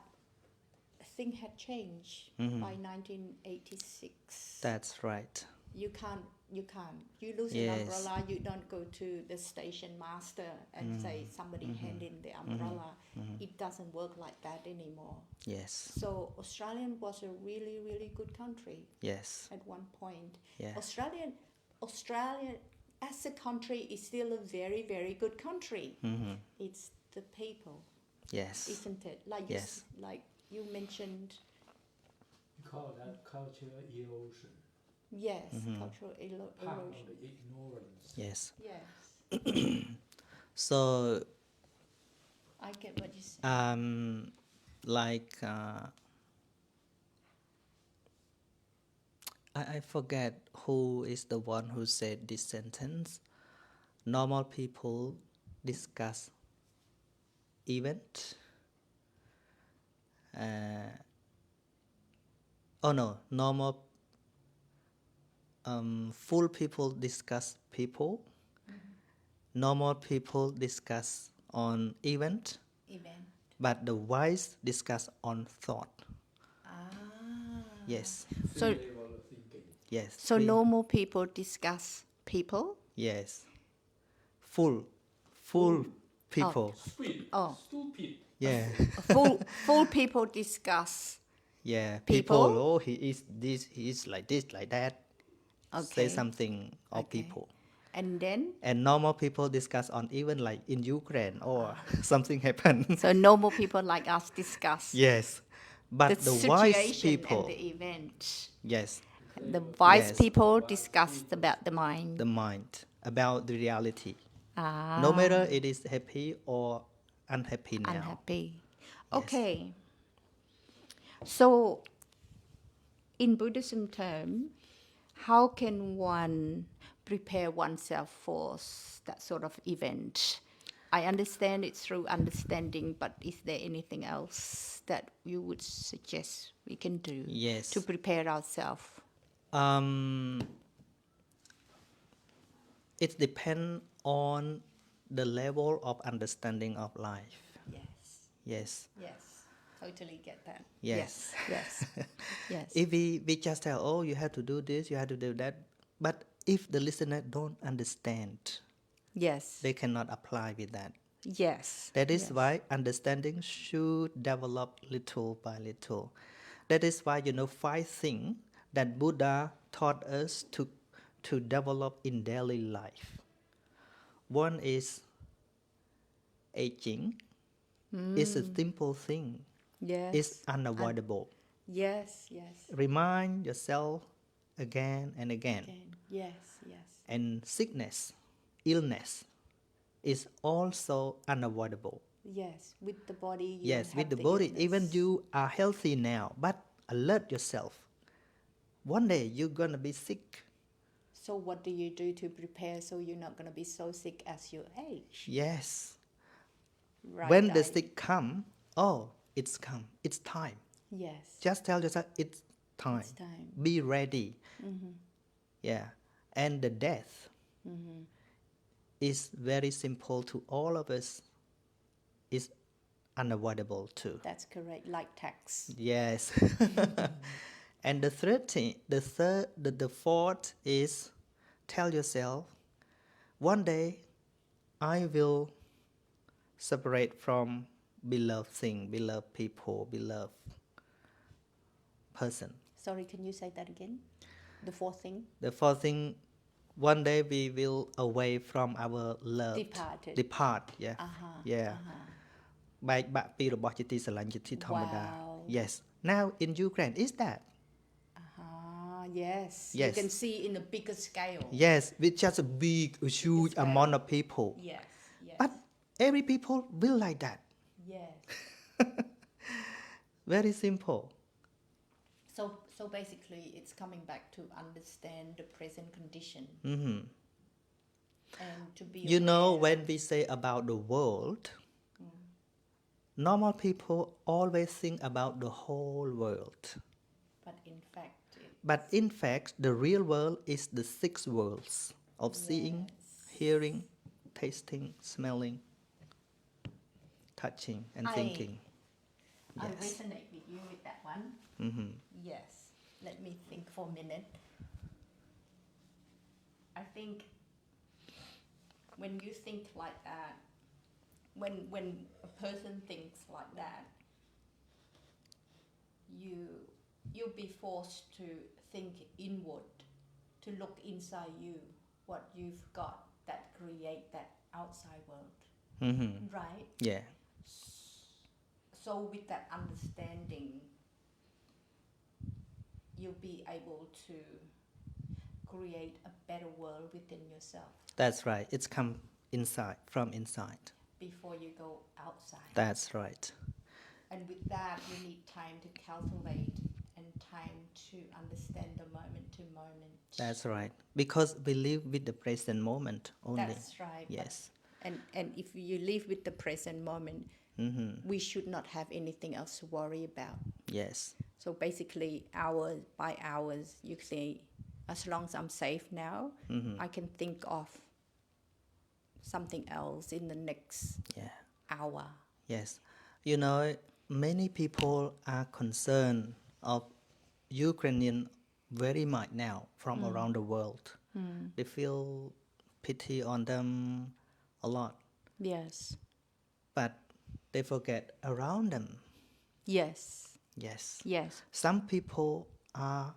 things had changed by 1986. That's right. You can't. You lose an Yes. umbrella, you don't go to the station master and say somebody hand in the umbrella. It doesn't work like that anymore. Yes. So Australia was a really, really good country Yes. at one point. Yeah. Australia as a country is still a very, very good country. It's the people, Yes. isn't it? Like Yes. like you mentioned. You call that cultural erosion, Yes, cultural part erosion. of the ignorance. Yes. Yes, So I get what you say. like I forget who is the one who said this sentence. Normal people discuss event. Normal full people discuss people. Normal people discuss on event, but the wise discuss on thought. Yes. So- Three level of thinking. Yes. So we- normal people discuss people. Yes. Full people. Stupid. Oh. Stupid. Yeah. Full people discuss. Yeah. People? Oh, he is this. He is like this, like that. Okay. Say something of Okay. people. And then, And normal people discuss on even like in Ukraine or something happened. so normal people like us discuss Yes. But the the wise situation people, and the event. yes, The wise Yes. people discuss about the mind. the mind about the reality. Ah, No matter it is happy or unhappy now. unhappy. Yes. Okay. So, in Buddhism term, how can one prepare oneself for that sort of event? I understand it's through understanding, but is there anything else that you would suggest we can do Yes. to prepare ourselves? It depends on the level of understanding of life. Yes. Yes. Yes. Totally get that. Yes. Yes. Yes. If we just tell, oh, you have to do this, you have to do that, but if the listener don't understand, Yes. they cannot apply with that. Yes. That is Yes. why understanding should develop little by little. That is why 5 things that Buddha taught us to develop in daily life. One is aging. It's a simple thing. Yes. It's unavoidable. Yes. Yes. Remind yourself again and again. Yes. Yes. And sickness, illness is also unavoidable. Yes. With the body. Yes, have with the body. illness. Even you are healthy now, but alert yourself. One day you're gonna be sick. So what do you do to prepare so you're not going to be so sick as you age? Yes. Right. When the sick come, it's come. It's time. Yes. Just tell yourself it's time. It's time. Be ready. Yeah. And the death is very simple to all of us. It's unavoidable too. That's correct. Like tax. Yes. And the fourth is tell yourself, one day I will separate from beloved thing, beloved people, beloved person. Sorry, can you say that again? The fourth thing? The fourth thing, one day we will away from our love. Depart, yeah. Yeah. បែកបាក់ពីរបស់ជាទីស្រឡាញ់ជាទីធម្មតា Wow. Yes. Now in Ukraine is that? Yes. Yes. You can see in a bigger scale. Yes, with just a big, huge Scale. amount of people. Yes. Yes. But every people will like that. yes. Very simple. So basically, it's coming back to understand the present condition and to be. You know, aware. when we say about the world, normal people always think about the whole world. But in fact, the real world is the 6 worlds of seeing, hearing, tasting, smelling, touching, and thinking. I Yes. resonate with you with that one. Mm-hmm. Yes. Let me think for a minute. I think when you think like that, when a person thinks like that, you'll be forced to think inward, to look inside you, what you've got that create that outside world, Mm-hmm. right? Yeah. So with that understanding, you'll be able to create a better world within yourself That's right. It's come inside, from inside. before you go outside. That's right. And with that, you need time to cultivate and time to understand the moment to moment. That's right. Because we live with the present moment only. That's right. Yes. And if you live with the present moment, Mm-hmm. we should not have anything else to worry about. Yes. So basically, hours by hours, you say, as long as I'm safe now, Mm-hmm. I can think of something else in the next Yeah. hour. Yes. You know, many people are concerned of Ukrainian very much now from around the world. They feel pity on them a lot, Yes. but they forget around them. Yes. Yes. Yes. Some people are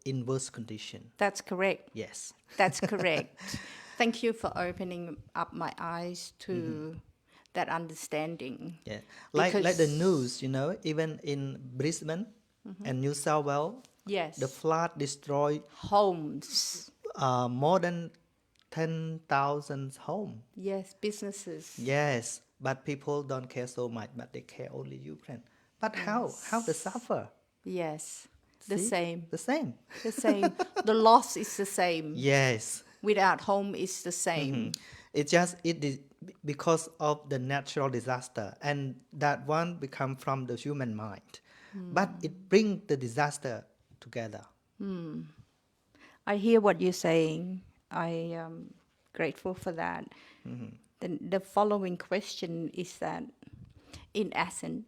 in worse condition. That's correct. Yes. That's correct. Thank you for opening up my eyes to that understanding. Yeah. Like the Because- news, you know, even in Brisbane and New South Wales, Yes. the flood destroyed Homes. more than 10,000 homes. Yes. Businesses. Yes, but people don't care so much, but they care only Ukraine. But how? How they suffer? Yes. The See? same. The same. The same. The loss is the same. Yes. Without home is the same. It just it is because of the natural disaster, and that one become from the human mind. But it bring the disaster together. I hear what you're saying. I am grateful for that. The following question is that, in essence,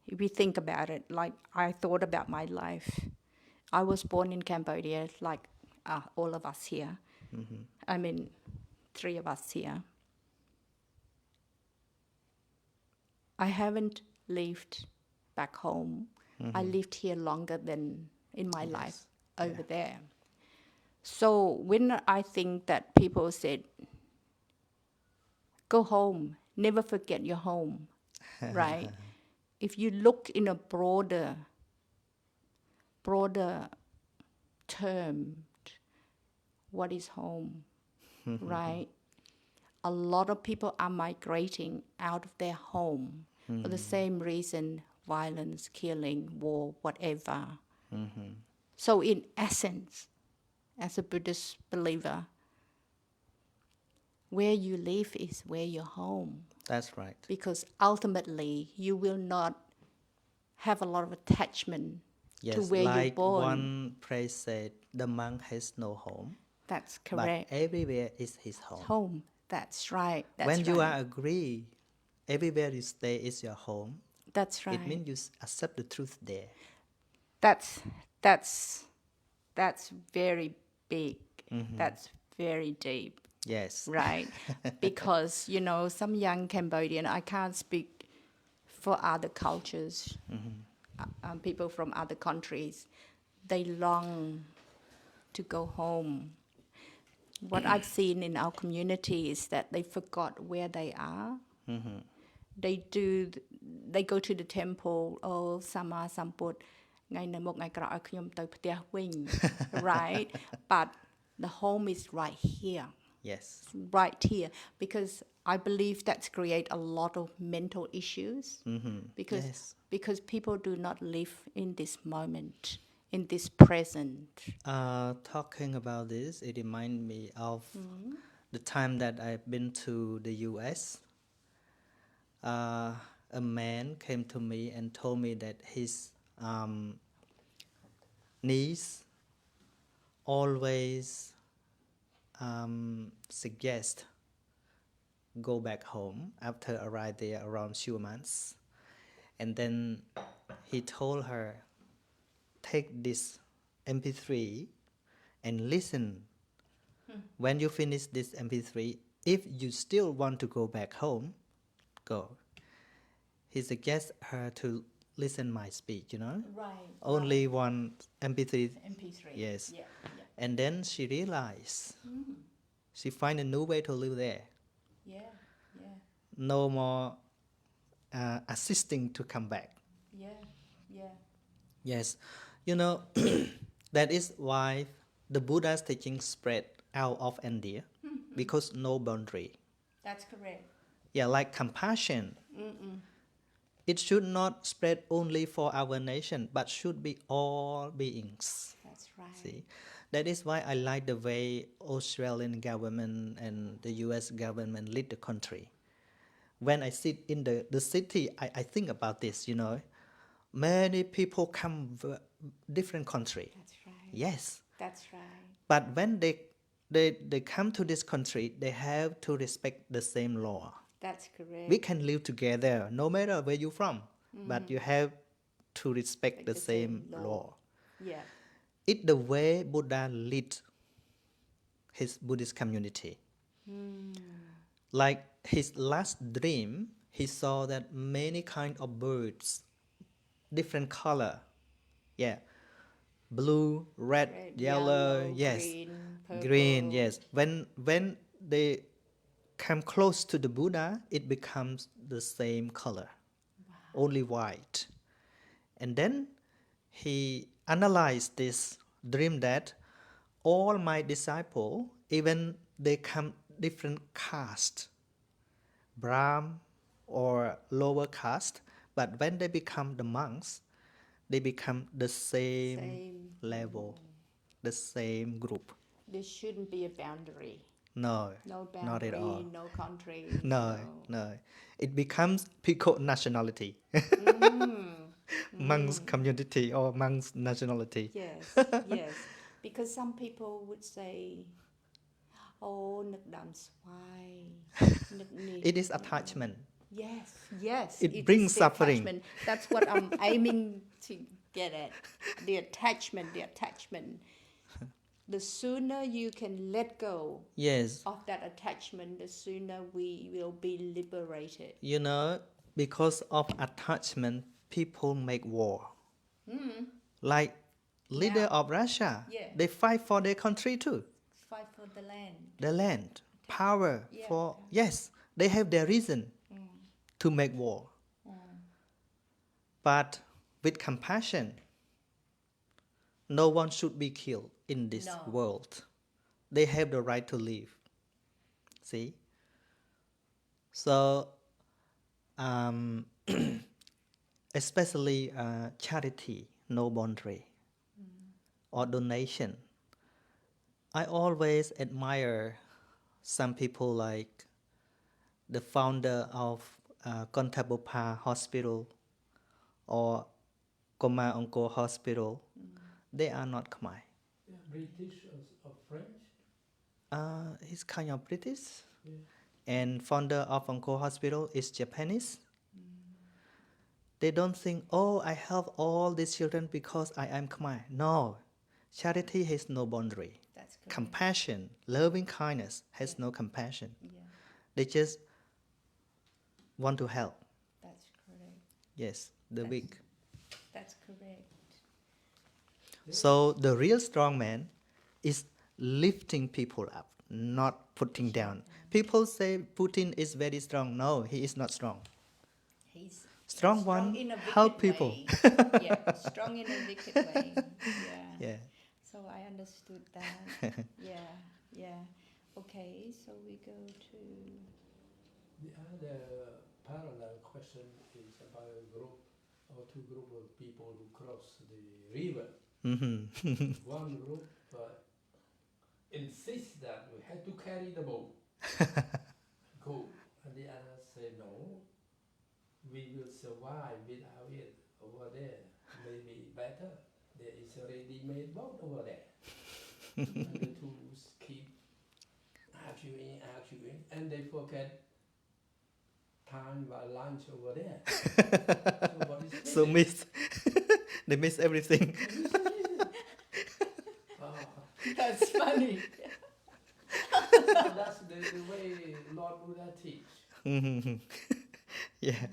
if we think about it, like I thought about my life. I was born in Cambodia, like all of us here. I mean, 3 of us here. I haven't lived back home. I lived here longer than in my life over there. So when I think that people said, go home, never forget your home, right? If you look in a broader term, what is home, right? A lot of people are migrating out of their home for the same reason, violence, killing, war, whatever. So in essence, as a Buddhist believer, where you live is where your home. That's right. Because ultimately, you will not have a lot of attachment Yes, to where like you're born. one priest said, the monk has no home, That's correct. but everywhere is his home. Home. That's right. That's When you right. are agree, everywhere you stay is your home. That's right. It means you accept the truth there. That's very big. That's very deep. Yes. Right? Because, some young Cambodian, I can't speak for other cultures, people from other countries, they long to go home. What I've seen in our community is that they forgot where they are. They go to the temple, oh, Sama Samput, ថ្ងៃនៅមុខថ្ងៃក្រោយឲ្យខ្ញុំទៅផ្ទះវិញ right? But the home is right here. Yes. Right here, because I believe that's create a lot of mental issues because people do not live in this moment, in this present. Talking about this, it reminds me of the time that I've been to the US. A man came to me and told me that his niece always suggest go back home after arrive there around 2 months, And then he told her, take this MP3 and listen. When you finish this MP3, if you still want to go back home, go. He suggests her to listen my speech, Right. Only one MP3. MP3. Yes. Yeah. And then she realized she find a new way to live there. Yeah. No more assisting to come back. Yeah. Yes. That is why the Buddha's teaching spread out of India because no boundary. That's correct. Yeah, like compassion. It should not spread only for our nation, but should be all beings. That's right. See, that is why I like the way Australian government and the U.S. government lead the country. When I sit in the city, I think about this. Many people come from different country. That's right. Yes, That's right. but when they come to this country, they have to respect the same law. That's correct. We can live together no matter where you're from, but you have to respect the same law. Yeah. It's the way Buddha lead his Buddhist community. Like his last dream, he saw that many kind of birds, different color. Yeah. Blue, red, yellow, yes. Green, purple. Green, yes. When they come close to the Buddha, it becomes the same color. Only white. And then he analyzed this dream that all my disciples, even they come different caste, Brahm or lower caste, but when they become the monks, they become the same level, the same group. There shouldn't be a boundary. No, No boundary, not at all. no country. No. It becomes Pico nationality. Monks community or monks nationality. Yes. Because some people would say, oh, nước đàm xoay. It is attachment. Yes. It brings is the suffering. attachment. That's what I'm aiming to get at. The attachment. The sooner you can let go Yes. of that attachment, the sooner we will be liberated. Because of attachment, people make war. Like leader of Russia, they fight for their country too. Fight for the land. The land, power for, yes, they have their reason to make war. But with compassion, no one should be killed in this world. They have the right to live. See? So, especially charity, no boundary, or donation. I always admire some people like the founder of Kontabupa Hospital or Koma Onko Hospital. They are not Khmer. Yeah, British or French? He's kind of British. Yeah. And founder of Onko Hospital is Japanese. They don't think, oh, I help all these children because I am Khmer. No. Charity has no boundary. That's correct. Compassion, loving kindness has no compassion. Yeah. They just want to help. That's correct. Yes, the weak. That's correct. So the real strong man is lifting people up, not putting down. People say Putin is very strong. No, he is not strong. He's strong one in a wicked help people. Way. Strong in a wicked way. Yeah. So I understood that. Yeah. Okay, so we go to the other parallel question is about a group or two group of people who cross the river. One group insists that we have to carry the boat. Go. And the others say, no, we will survive without it over there. Maybe better. There is a ready-made boat over there. And the two keep arguing, and they forget time lunch over there. So what is So missing? they miss everything. That's funny. So that's the way Lord Buddha teach. Mhm. Yeah.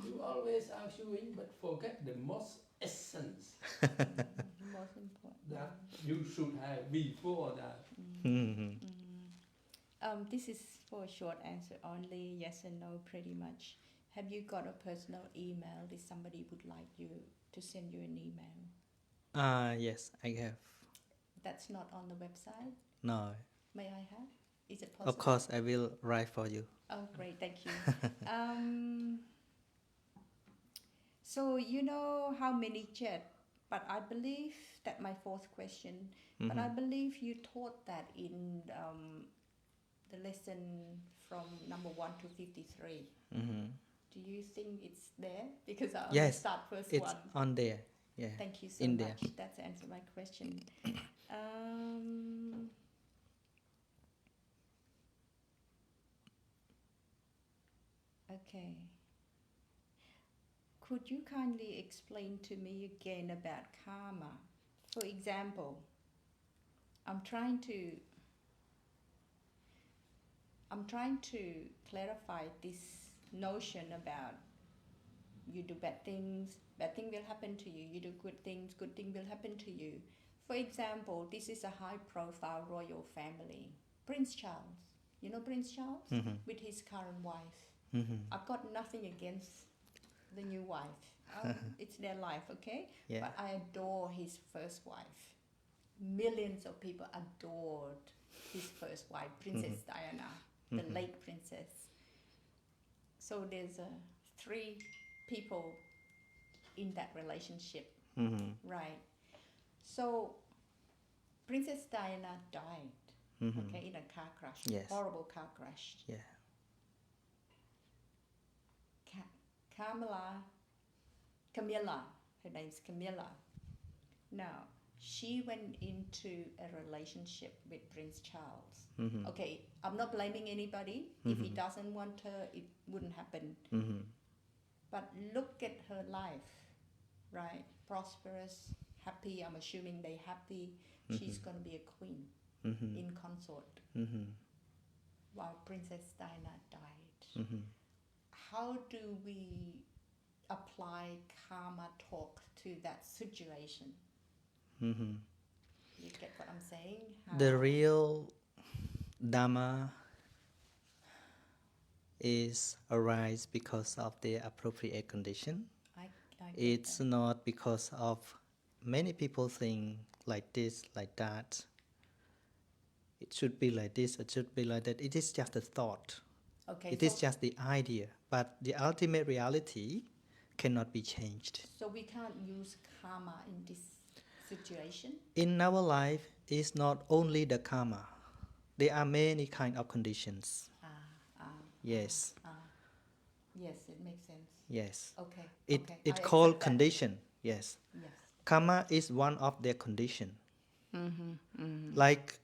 You always arguing, but forget the most essence Most important. that you should have before that. Mhm. This is for a short answer only, yes and no, pretty much. Have you got a personal email that somebody would like you to send you an email? Yes, I have. That's not on the website. No. May I have? Is it possible? Of course, I will write for you. Oh, great, thank you. So you know how many jet, but I believe that my fourth question, but I believe you taught that in the lesson from number 1 to 53. Mhm. Do you think it's there? Because I only Yes, start first it's one. on there. Yeah. Thank you so in much. there. That's answered my question. Okay. Could you kindly explain to me again about karma? For example, I'm trying to clarify this notion about you do bad thing will happen to you. You do good thing will happen to you. For example, this is a high-profile royal family. Prince Charles. You know Prince Charles? Mhm. With his current wife. Mhm. I've got nothing against the new wife. It's their life, okay? Yeah. But I adore his first wife. Millions of people adored his first wife, Princess Diana, the late princess. So there's 3 people in that relationship, Mhm. right? So Princess Diana died, Mhm. okay, in a car crash, Yes. horrible car crash. Yeah. Camilla, her name's Camilla. Now, she went into a relationship with Prince Charles. Mhm. Okay, I'm not blaming anybody. If he doesn't want her, it wouldn't happen. Mhm. But look at her life, right? Prosperous, happy. I'm assuming they're happy. She's going to be a queen Mhm. in consort Mhm. while Princess Diana died. Mhm. How do we apply karma talk to that situation? Mhm. You get what I'm saying? The real Dhamma is arise because of the appropriate condition. I get It's that. not because of many people think like this, like that. It should be like this, it should be like that. It is just a thought. Okay, It is just the idea. But the ultimate reality cannot be changed. so we can't use karma in this situation? In our life, it's not only the karma. There are many kind of conditions. Yes. Yes, it makes sense. Yes. Okay. It I called accept that. condition. Yes. Yes. Karma is one of their condition. Like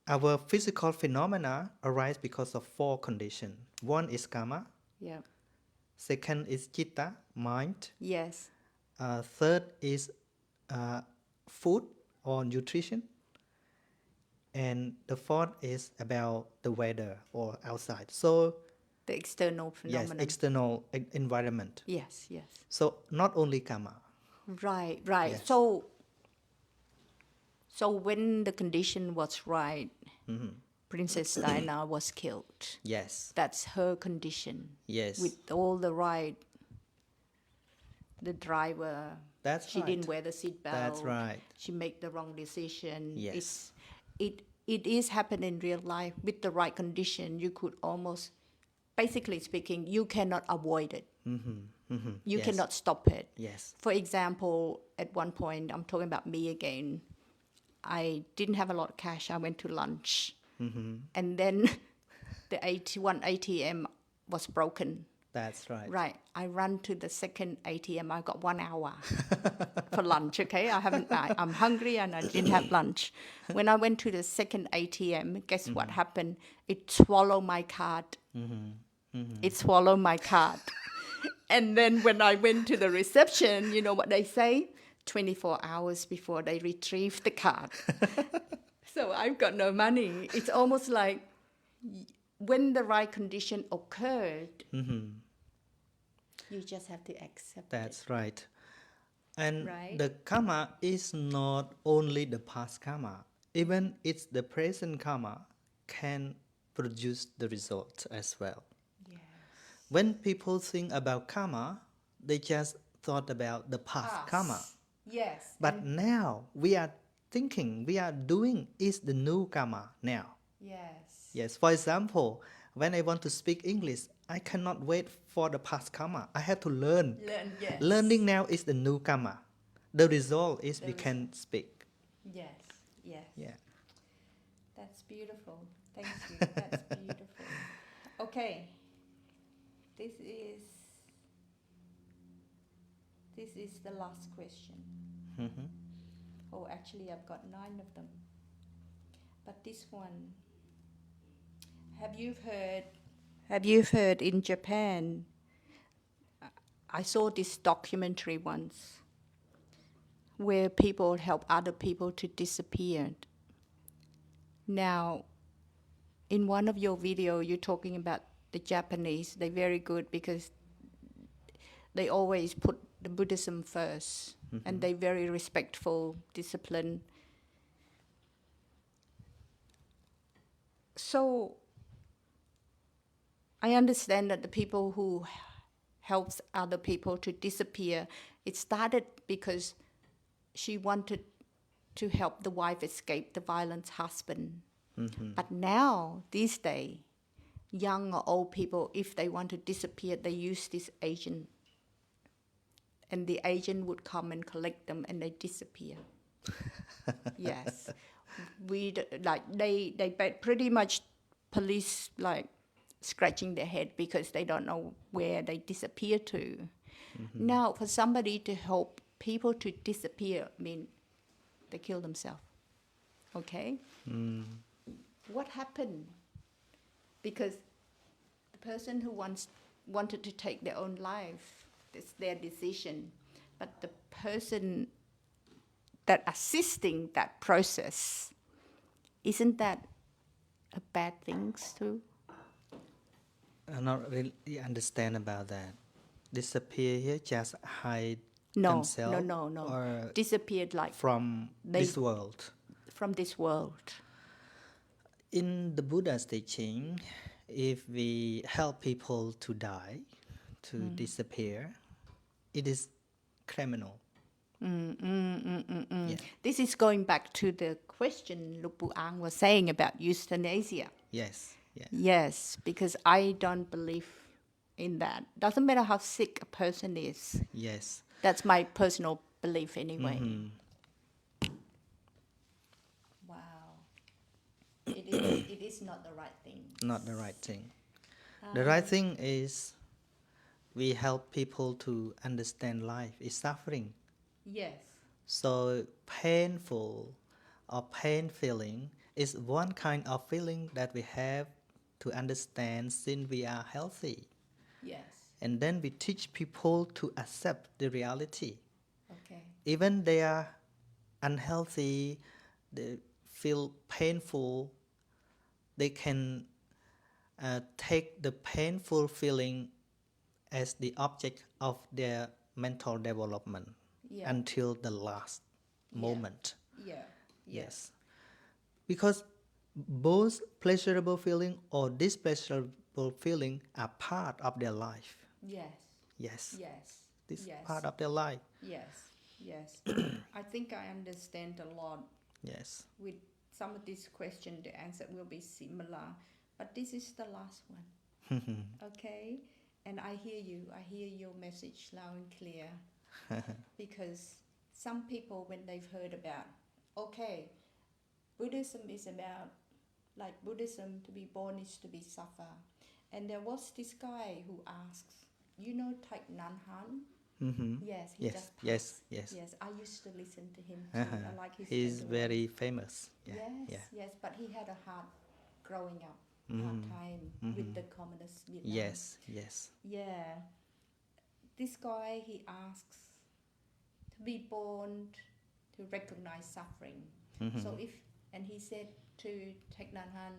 our physical phenomena arise because of 4 conditions. One is karma. Yeah. Second is chitta, mind. Yes. Third is food or nutrition. And the fourth is about the weather or outside. So The external yes, phenomenon. external environment. Yes, yes. So not only karma. Right. Yes. So when the condition was right, Mhm. Princess Diana was killed. Yes. That's her condition. Yes. With all the right, the driver. That's she right. didn't wear the seatbelt. That's right. She made the wrong decision. Yes. It is happening in real life with the right condition. You could almost, basically speaking, you cannot avoid it. You Yes. cannot stop it. Yes. For example, at one point, I'm talking about me again. I didn't have a lot of cash. I went to lunch. And then the one ATM was broken. That's right. Right. I ran to the second ATM. I got 1 hour for lunch, okay? I'm hungry and I didn't have lunch. When I went to the second ATM, guess what happened? It swallowed my card. It swallowed my card. And then when I went to the reception, you know what they say? 24 hours before they retrieve the card. So I've got no money. It's almost like when the right condition occurred, you just have to accept That's it. right. And Right. the karma is not only the past karma, even it's the present karma can produce the result as well. Yes. When people think about karma, they just thought about the past karma. Yes. But now we are thinking, we are doing is the new karma now. Yes. Yes, for example, when I want to speak English, I cannot wait for the past karma. I have to learn. Yes. Learning now is the new karma. The result is we can speak. Yes. Yes. Yeah. That's beautiful. Thank you. That's beautiful. Okay. This is the last question. Mhm. Oh, actually, I've got 9 of them. But this one, have you heard in Japan? I saw this documentary once where people help other people to disappear. Now, in one of your videos, you're talking about the Japanese. They're very good because they always put the Buddhism first, and they're very respectful, disciplined. So I understand that the people who helps other people to disappear, it started because she wanted to help the wife escape the violent husband. But now, these days, young or old people, if they want to disappear, they use this agent. And the agent would come and collect them and they disappear. Yes. They pretty much police like scratching their head because they don't know where they disappear to. Now, for somebody to help people to disappear, I mean, they kill themselves. Okay? What happened? Because the person who wanted to take their own life, it's their decision. But the person that assisting that process, isn't that a bad thing too? I not really understand about that. Disappear here, just hide No. themselves or Disappeared like from this world. from this world. In the Buddha's teaching, if we help people to die, to disappear, it is criminal. Yeah. This is going back to the question Lupu Ang was saying about euthanasia. Yes. Yeah. Yes, because I don't believe in that. Doesn't matter how sick a person is. Yes. That's my personal belief anyway. Wow. It is not the right thing. Not the right thing. The right thing is we help people to understand life is suffering. Yes. So painful or pain feeling is one kind of feeling that we have to understand since we are healthy. Yes. And then we teach people to accept the reality. Okay. Even they are unhealthy, they feel painful, they can take the painful feeling as the object of their mental development until the last moment. Yeah. Yes. Because both pleasurable feeling or displeasurable feeling are part of their life. Yes. Yes. Yes. This is Yes. part of their life. Yes. Yes. I think I understand a lot. Yes. With some of these questions, the answer will be similar. But this is the last one. Okay? And I hear you. I hear your message loud and clear. Because some people, when they've heard about, okay, Buddhism is about, like Buddhism, to be born is to be suffer. And there was this guy who asks, you know Thich Nhat Hanh? Yes, he just passed. Yes. I used to listen to him too. I like his He's mental very famous. Yes, but he had a heart growing up. hard time with the communist Vietnam. Yes, yes. Yeah. This guy, he asks to be born to recognize suffering. So and he said to Thich Nhat Hanh,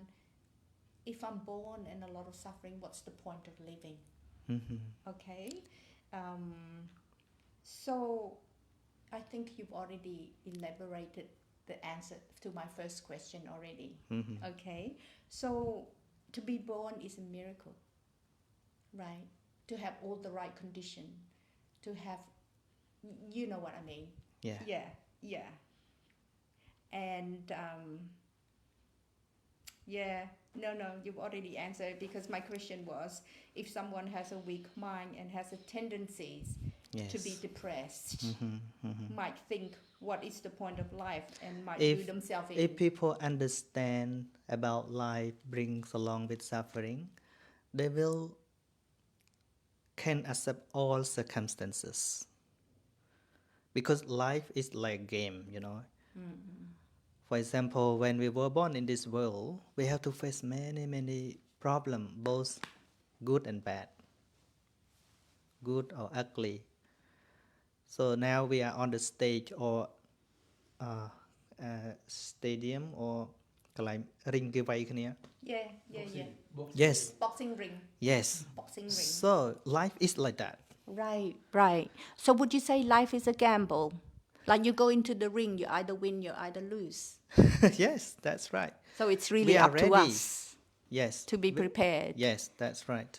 if I'm born in a lot of suffering, what's the point of living? Okay. So I think you've already elaborated the answer to my first question already. Okay. So to be born is a miracle, right? To have all the right condition, to have, you know what I mean? Yeah. Yeah. And no, you've already answered, because my question was, if someone has a weak mind and has a tendencies to be Yes. depressed, might think what is the point of life, and might do themselves in. If people understand about life brings along with suffering, they can accept all circumstances. Because life is like a game, you know. For example, when we were born in this world, we have to face many problems, both good and bad, good or ugly. So now we are on the stage or stadium or កន្លែង ring គេវាយគ្នា Yeah. Yes. Boxing ring. Yes. Boxing ring. So life is like that. Right. So would you say life is a gamble? Like you go into the ring, you either win, you either lose. Yes, that's right. So it's really We are up to ready. us Yes. to be prepared. Yes, that's right.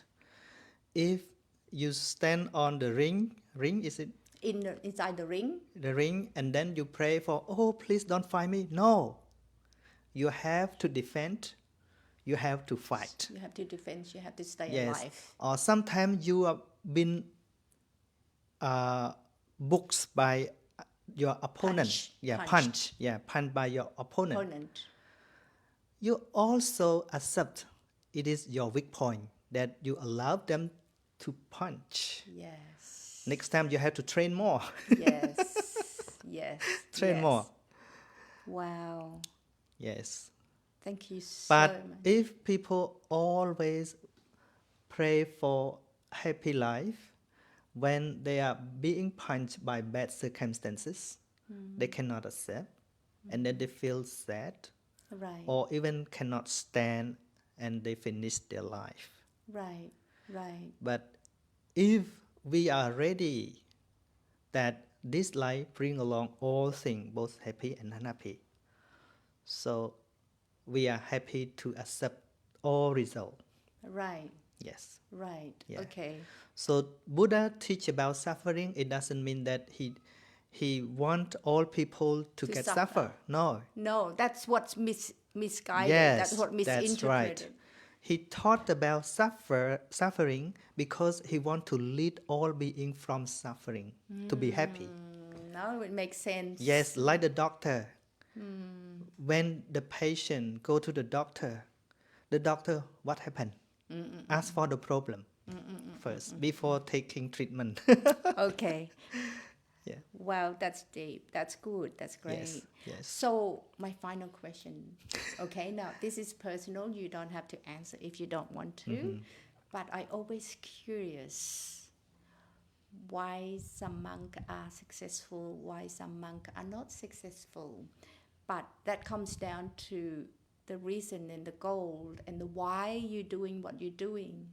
If you stand on the ring is it Inside the ring. the ring, and then you pray for, oh, please don't fight me. No. You have to defend. You have to fight. You have to defend. You have to stay Yes. alive. Or sometimes you have been booked by your opponent. Punched by your opponent. You also accept it is your weak point that you allow them to punch. Yes. Next time you have to train more. Yes. Train more. Wow. Yes. Thank you so But much. if people always pray for happy life, when they are being punched by bad circumstances, they cannot accept, and then they feel sad, Right. or even cannot stand, and they finish their life. Right. But if we are ready that this life bring along all things, both happy and unhappy, so we are happy to accept all result. Right. Yes. Right. Yeah. Okay. So Buddha teach about suffering. It doesn't mean that he want all people to get suffer. No, that's what's misguided. Yes, That's what that's right. misinterpreted. He taught about suffering because he want to lead all being from suffering to be happy. Now it makes sense. Yes, like the doctor. When the patient go to the doctor, what happened? Ask for the problem first before taking treatment. Okay. Yeah. Wow, that's deep. That's good. That's great. Yes. So my final question. Okay, now this is personal. You don't have to answer if you don't want to. But I always curious why some monks are successful, why some monks are not successful. But that comes down to the reason and the goal and the why you're doing what you're doing.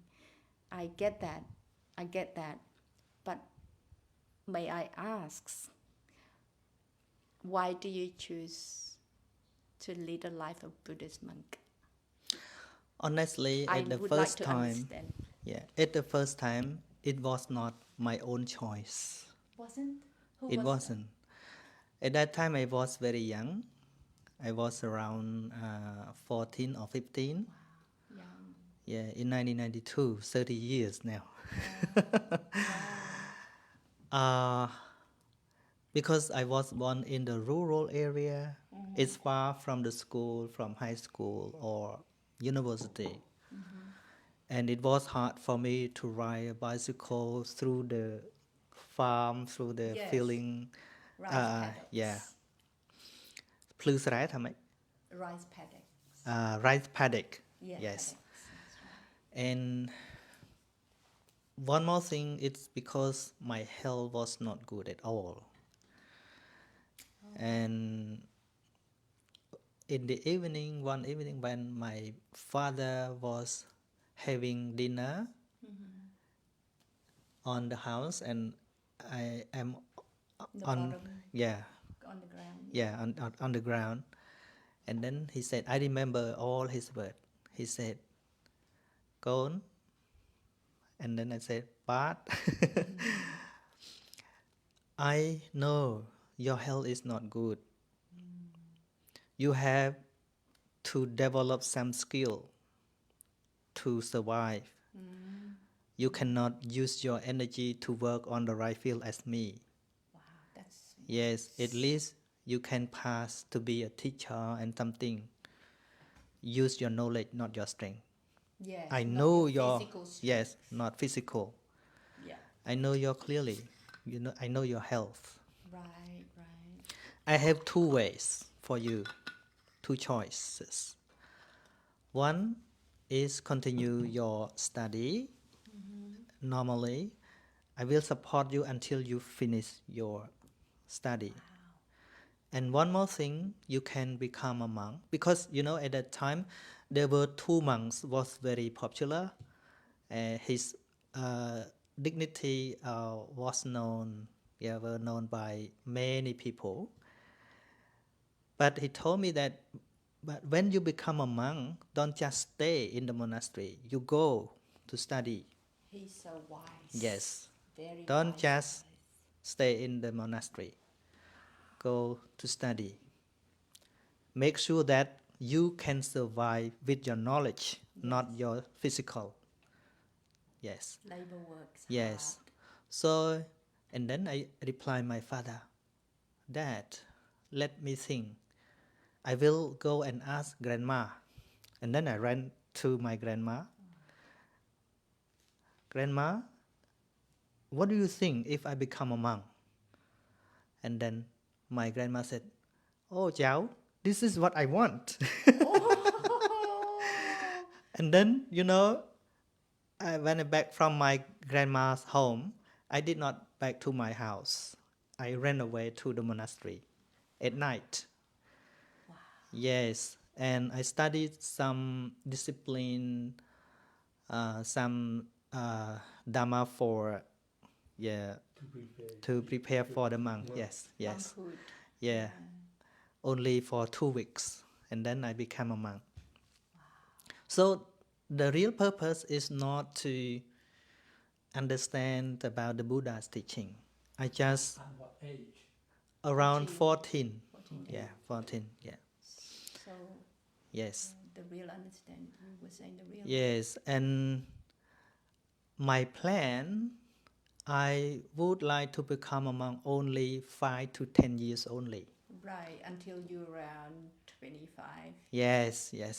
I get that. But may I ask, why do you choose to lead a life of Buddhist monk? Honestly, I at the would first like to time, understand. at the first time, it was not my own choice. Wasn't? It wasn't. At that time, I was very young. I was around 14 or 15. Young. Yeah, in 1992, 30 years now. Because I was born in the rural area, it's far from the school, from high school or university. And it was hard for me to ride a bicycle through the farm, through the feeling. Rice paddocks. Yeah. ភ្លឺស្រែថាម៉េច Rice paddocks. Rice paddock. Yeah, Yes. paddocks. And one more thing, it's because my health was not good at all. And in the evening, one evening when my father was having dinner on the house, and I am The on, bottom, yeah, on the ground. yeah, on the ground. And then he said, I remember all his words. He said, Con. And then I said, But I know your health is not good. You have to develop some skill to survive. You cannot use your energy to work on the right field as me. Wow, that's Yes, at least you can pass to be a teacher and something. Use your knowledge, not your strength. yes. I not know your your, physical strength. yes, not physical. Yeah. I know you clearly. You know, I know your health. Right. I have two ways for you, two choices. One is continue your study. Normally, I will support you until you finish your study. And one more thing, you can become a monk, because you know at that time there were two monks was very popular. His dignity was known, were known by many people. But he told me that, but when you become a monk, don't just stay in the monastery. You go to study. He's so wise. Yes. Very Don't wise. just stay in the monastery. Go to study. Make sure that you can survive with your knowledge, not your physical. Yes. Labor works Yes. hard. So, and then I reply my father, Dad, let me think. I will go and ask grandma. And then I ran to my grandma. Grandma, what do you think if I become a monk? And then my grandma said, Oh, cháu, this is what I want. Oh. And then, you know, I went back from my grandma's home. I did not back to my house. I ran away to the monastery at night. Wow. Yes, and I studied some discipline, some Dhamma for, to prepare for the monk. Yes. Monkhood. Yeah, only for 2 weeks, and then I became a monk. So the real purpose is not to understand about the Buddha's teaching. I just At what age? around 14. 14. Yeah, 14. Yeah. So Yes. the real understanding, you were saying the real. Yes, and my plan, I would like to become a monk only 5 to 10 years only. Right, until you're around 25. Yes. around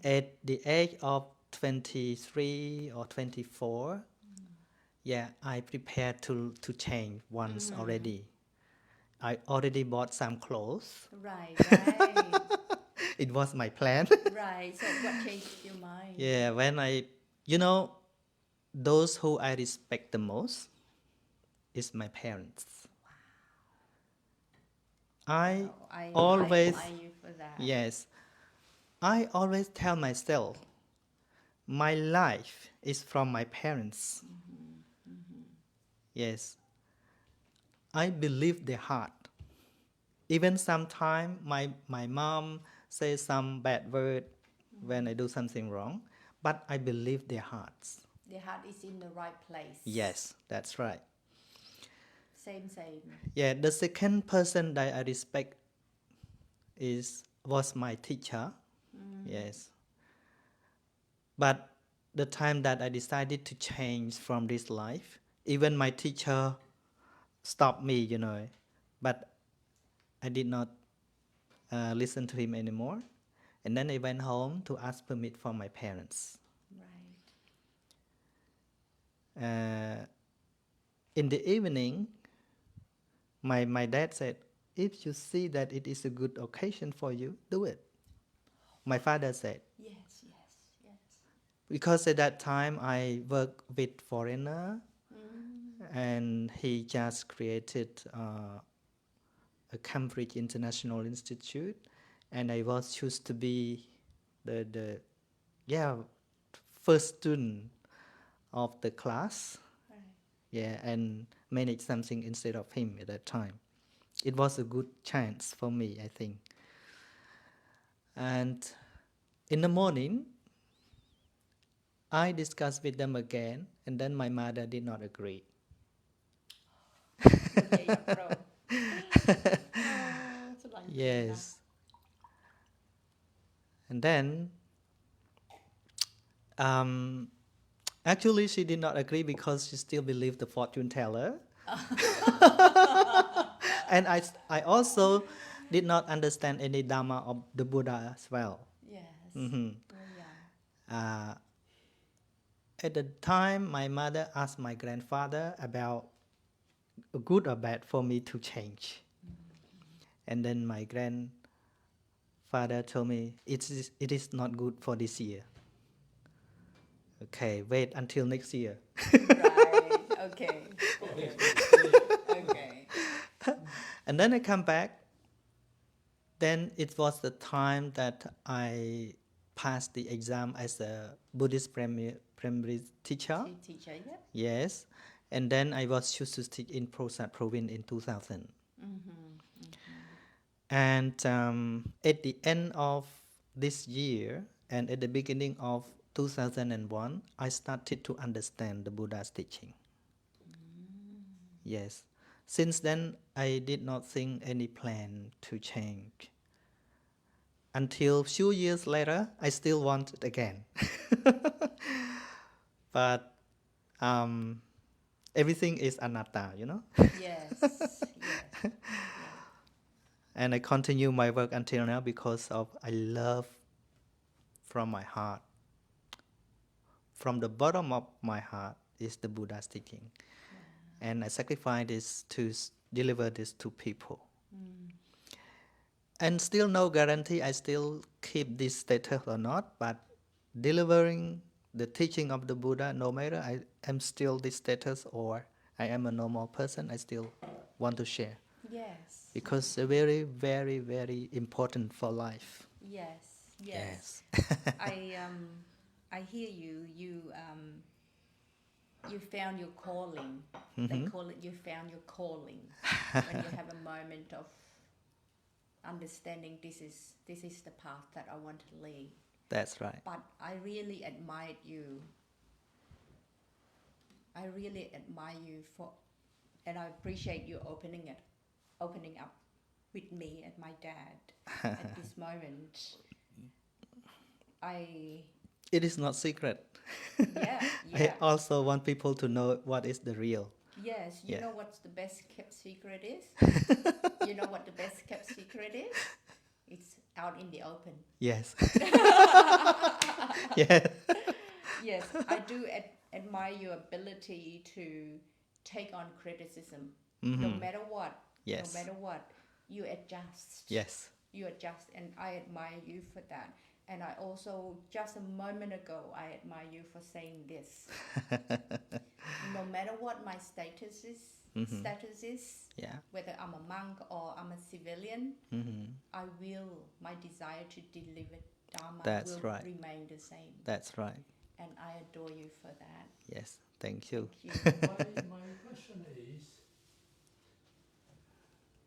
there. At the age of 23 or 24, I prepared to change once already. I already bought some clothes. Right. It was my plan. Right, so what changed your mind? Yeah, when those who I respect the most is my parents. I I always, admire you for that. yes, I always tell myself, my life is from my parents. Yes, I believe their heart. Even sometimes my mom says some bad word when I do something wrong, but I believe their hearts. The heart is in the right place. Yes, that's right. Same. Yeah, the second person that I respect was my teacher. Yes. But the time that I decided to change from this life, even my teacher stopped me, but I did not listen to him anymore. And then I went home to ask permit from my parents. Right. In the evening, my dad said, if you see that it is a good occasion for you, do it. My father said. Yes. because at that time I worked with foreigner, and he just created a Cambridge International Institute, and I was chosen to be the first student of the class. Right. Yeah, and manage something instead of him at that time. It was a good chance for me, I think. And in the morning, I discussed with them again, and then my mother did not agree. Okay, yeah, bro. It's like Yes. And then, actually, she did not agree because she still believed the fortune teller. And I also did not understand any Dhamma of the Buddha as well. Yes. Mhm. Very young. At the time, my mother asked my grandfather about good or bad for me to change. And then my grandfather told me, it is not good for this year. Okay, wait until next year. Right. Okay. Okay. And then I come back. Then it was the time that I passed the exam as a Buddhist primary teacher. Teacher, yeah. Yes. And then I was chosen to teach in Prosat province in 2000. And at the end of this year and at the beginning of 2001, I started to understand the Buddha's teaching. Yes. Since then, I did not think any plan to change. Until few years later, I still want it again. But everything is anatta, you know? Yes. Yes. And I continue my work until now because of I love from my heart. From the bottom of my heart is the Buddha's teaching. And I sacrifice this to deliver this to people. And still no guarantee I still keep this status or not, but delivering the teaching of the Buddha, no matter I am still this status or I am a normal person, I still want to share. Yes. Because it's very, very, very important for life. Yes. Yes. I hear you. You found your calling. They call it you found your calling. When you have a moment of understanding this is the path that I want to lead. That's right. But I really admired you. I really admire you for, and I appreciate you opening up with me and my dad at this moment. It is not secret. Yeah. I also want people to know what is the real. Yes, you Yeah. know what's the best kept secret is? You know what the best kept secret is? It's out in the open. Yes. Yeah. Yes, I do admire your ability to take on criticism. No matter what. Yes. No matter what, you adjust. Yes. You adjust, and I admire you for that. And I also, just a moment ago, I admire you for saying this. No matter what my status is, Yeah. whether I'm a monk or I'm a civilian, my desire to deliver Dhamma That's will right. remain the same. That's right. And I adore you for that. Yes. Thank you. Thank you. My question is,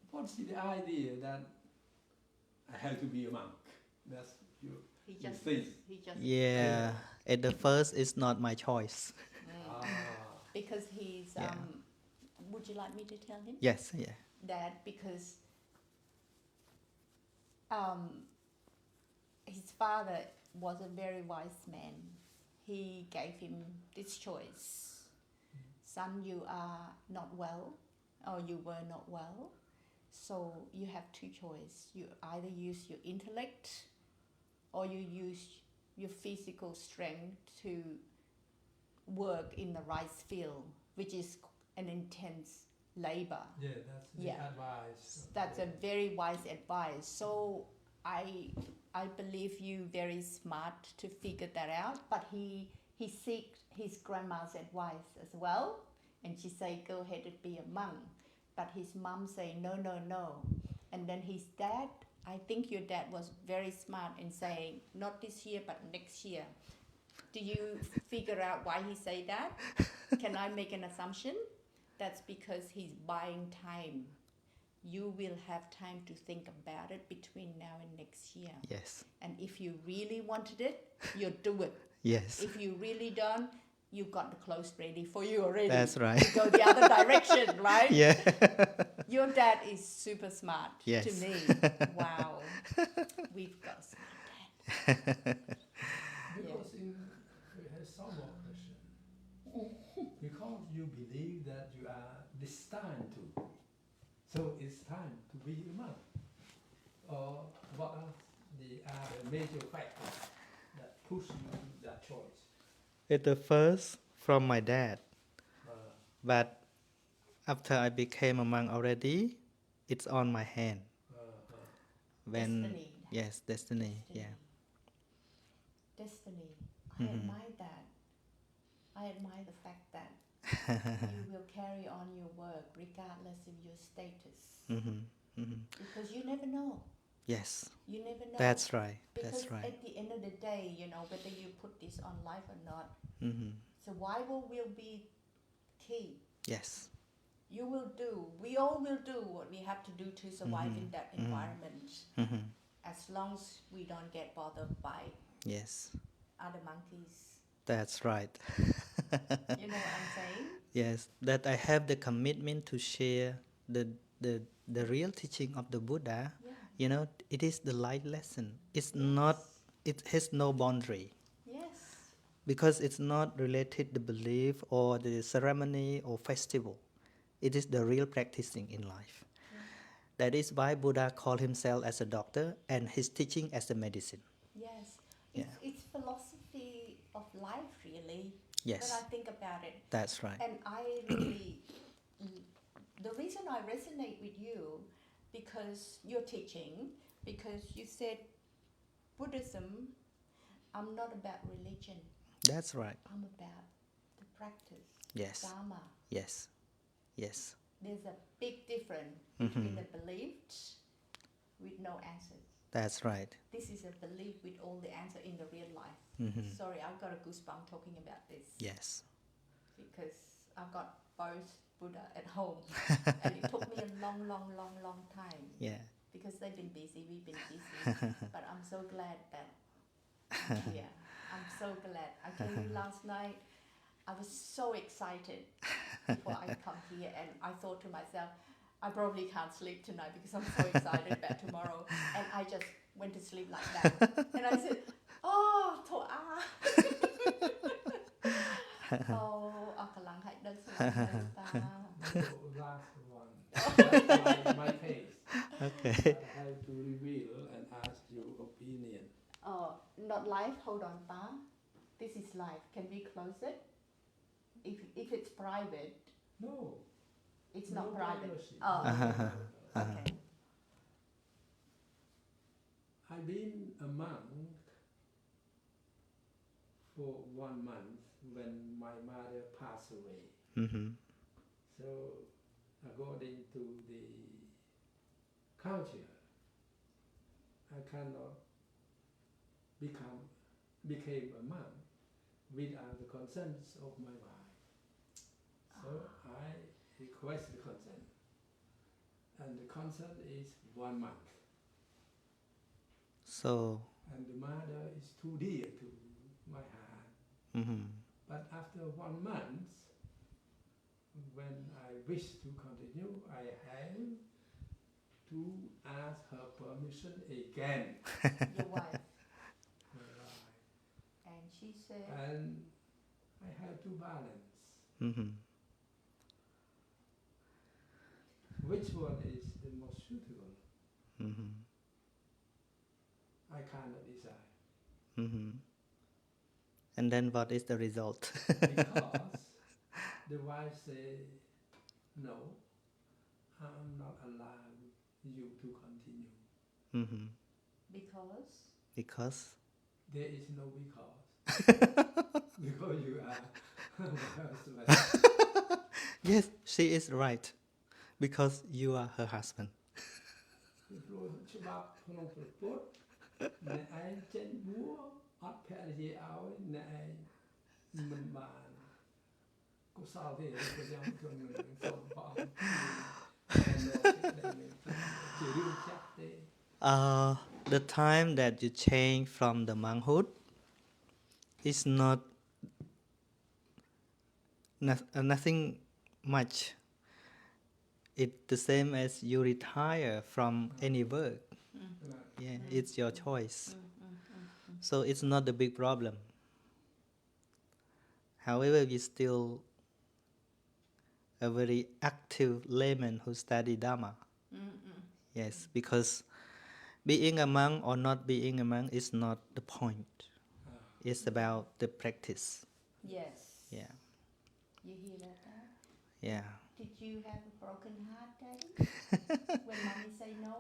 what's the idea that I have to be a monk? That's you. He you just, think. Yeah. At the first, it's not my choice. because he's, Yeah. would you like me to tell him? Yes. Yeah. That because his father was a very wise man. He gave him this choice. Son, you are not well, or you were not well, so you have two choices. You either use your intellect or you use your physical strength to work in the rice field, which is an intense labor. Yeah, that's the advice. That's a very wise advice. So I believe you very smart to figure that out, but he seeked his grandma's advice as well, and she say go ahead and be a monk, but his mom say no, and then his dad, I think your dad was very smart in saying not this year but next year. Do you figure out why he say that? Can I make an assumption? That's because he's buying time. You will have time to think about it between now and next year. Yes. And if you really wanted it, you'll do it. Yes. If you really don't, you've got the clothes ready for you already. That's right. To go the other direction, right? Yeah. Your dad is super smart Yes. to me. Wow. We've got a smart dad. Because we have some more question. Because you believe that you are destined to, so it's time to be a monk. Or what are the major factors that push you to that choice? It's the first from my dad, Uh, but after I became a monk already, it's on my hand. When Destiny. yes, destiny. Yeah. Destiny. I admire that. I admire the fact that you will carry on your work regardless of your status. Because you never know. Yes, You never know. that's right. Because That's right. at the end of the day, whether you put this on life or not, Mm-hmm. survival will be key. Yes. We all will do what we have to do to survive in that environment. Mm-hmm. As long as we don't get bothered by Yes, other monkeys. that's right. You know what I'm saying? Yes, that I have the commitment to share the real teaching of the Buddha. Yeah. It is the life lesson. It's not. It has no boundary. Yes. Because it's not related to belief or the ceremony or festival. It is the real practicing in life. Yeah. That is why Buddha called himself as a doctor and his teaching as a medicine. Yes. Yeah. It's philosophy of life, really. Yes. When I think about it. That's right. And I really, the reason I resonate with you, because you're teaching, because you said Buddhism, I'm not about religion. That's right. I'm about the practice. Yes. Dhamma. Yes. Yes. There's a big difference between a belief with no answers. That's right. This is a belief with all the answer in the real life. Sorry, I've got a goosebump talking about this. Yes. Because I've got both Buddha at home. And it took me a long time. Yeah. Because they've been busy, we've been busy. But I'm so glad that I'm here. I'm so glad. I tell you, last night, I was so excited before I come here, and I thought to myself, I probably can't sleep tonight because I'm so excited about tomorrow. And I just went to sleep like that. And I said, oh, Toa. Oh, akalang hai đơn selamat ta. No, last one. That's my case. Okay. I have to reveal and ask your opinion. Oh, not live. Hold on, Pa. This is live. Can we close it? If it's private, No. it's No not private. privacy. Oh, No. okay. I've been a monk for 1 month when my mother passed away. Mm-hmm. So, according to the culture, I cannot became a monk without the consent of my wife. So I request the consent, and the consent is 1 month. So. And the mother is too dear to my heart. Mm-hmm. But after 1 month, when I wish to continue, I have to ask her permission again. Your wife. Right. And she said, And I have to balance. Mm-hmm. Which one is the most suitable? Mm-hmm. I cannot decide. Mm-hmm. And then what is the result? Because the wife say, no, I'm not allowed you to continue. Mm-hmm. Because there is no because. Because you are my husband. yes, she is right. Because you are her husband. ពីព្រោះច្បាប់ក្នុងព្រះពុទ្ធអ្នកឯងចេញបួសអត់ភរិយាឲ្យអ្នកឯងមិនបានកុសលទេក៏យ៉ាងក្នុងនឹងសូមព្រះអង្គជារឿងចាស់ទេ The time that you change from the monkhood is not nothing much. It's the same as you retire from any work. Yeah, it's your choice. So it's not a big problem. However, we still a very active layman who study Dhamma. Yes, because being a monk or not being a monk is not the point. It's about the practice. Yes. Yeah. You hear that? Yeah. Did you have a broken heart, Daddy? When mommy say no?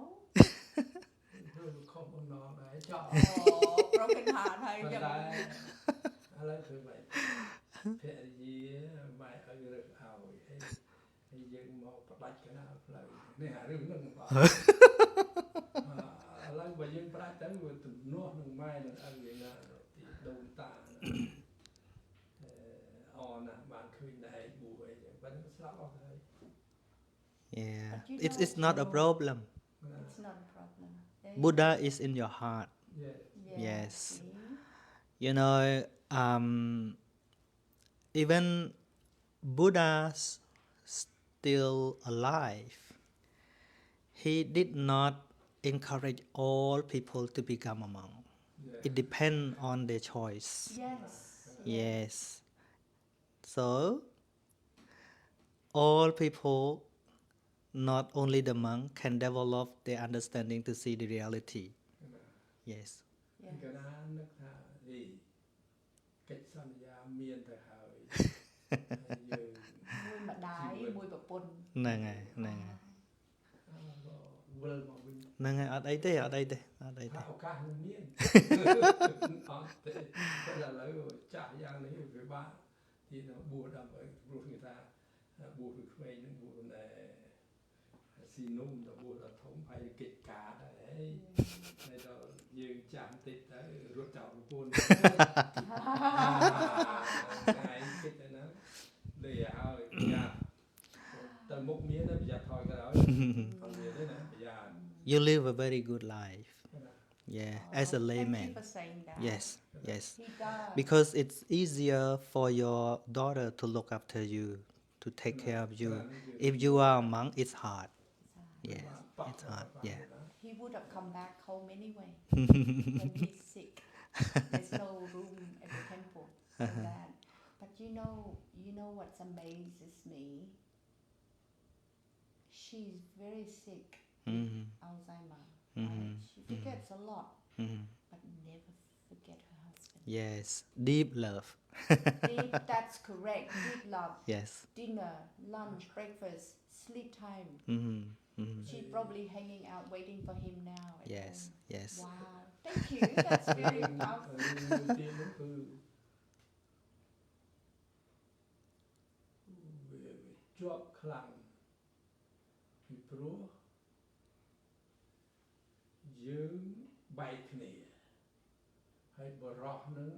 ខំបំណងដែរចោល Oh, broken heart ហើយ ប៉ុ ចឹ ន្ ង តែឥឡូវធ្វើម៉េចភរិយាម៉ែឲ្យរឹកឲ្យហើយយើងមកផ្ដាច់កណ្ដាលផ្លូវនេះអារឿងហ្នឹងបងឥឡូវបើយើងផ្ដាច់ទៅវាទំនាស់នឹងម៉ែនឹងឪយើងណាទីដូនតាអណាបានឃើញតែឯងបួសអីចឹងប៉ុន្តែស្លាប់អស់ហើយ Yeah. But you It's know- not a problem. It's not a problem. Buddha is in your heart. Yeah. Yes. See? You know, even Buddha's still alive. He did not encourage all people to become a monk. It depends on their choice. Yes. Yes. So, all people, not only the monk, can develop their understanding to see the reality. Yes. កណ្ដាលនឹកថាកិច្ចសន្យាមានទៅហើយយើង មួយម្ដាយមួយប្រពន្ធ ហ្នឹងហើយហ្នឹងហើយ វិលមកវិញ ហ្នឹងហើយអត់អីទេអត់អីទេ ថាឱកាសនឹងមានអត់ទេតែឥឡូវចាស់យ៉ាងនេះវាបាក់ទីទៅបួសដើម្បីព្រោះគេថាបួសពីក្មេងនឹងបួសតែស៊ីនុំទៅបួសដល់ធំហើយកិច្ចការដែរហើយដល់យើងចាស់តិចទៅរត់ចោលប្រពន្ធតែកិច្ចណាលេហើយប្រយ័ត្នទៅមុខមានតែប្រយ័ត្នថយក្រោយអត់មានទេណាប្រយ័ត្ន You live a very good life. Yeah, as a Thank layman. you for saying that. Yes, yes. He does. Because it's easier for your daughter to look after you, to take care of you. If you are a monk, it's hard. Yes, it's hard. Yeah. He would have come back home anyway when he's sick. There's no room at the temple for that. But you know what amazes me? She's very sick, Mhm, Alzheimer. Mhm, Right? She forgets a lot, mhm. but never forget her husband. Yes, deep love. That's correct. Deep love. Yes. Dinner, lunch, breakfast, sleep time. Mhm, mhm. She's probably hanging out waiting for him now. At Yes, home. yes. Wow. Thank you. That's very powerful. ទីនោះគឺវាជាប់ខ្លាំងពីព្រោះយើងបែកគ្នាហើយបរោះនឹង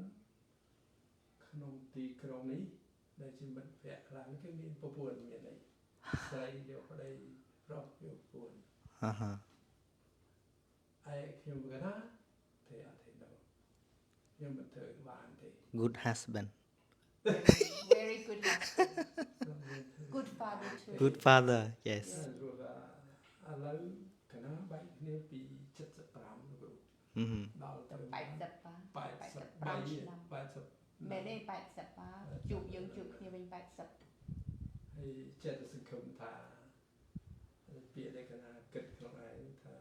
ក្នុងទីក្រុងនេះដែលជាមិត្តភក្តិខ្លាំងគេមានប្រពន្ធមានអីស្រីយកប្តីប្រុសយកប្រពន្ធ Uh-huh. ឯខ្ញុំក៏ថាទេអត់ទេđâuខ្ញុំមិនធ្វើបានទេ Good husband. Very good husband. Good father too. Good father. Yes. ព្រោះថាឥឡូវកណាបែកគ្នាពី75លោក Mhm. ដល់ទៅ 80 ប៉ា 85 ឆ្នាំ 80 មែនទេ80ប៉ាជួបយើងជួបគ្នាវិញ80 ហើយចិត្តសង្ឃឹមថាពាក្យដែលកណាគិតក្នុងឯងថា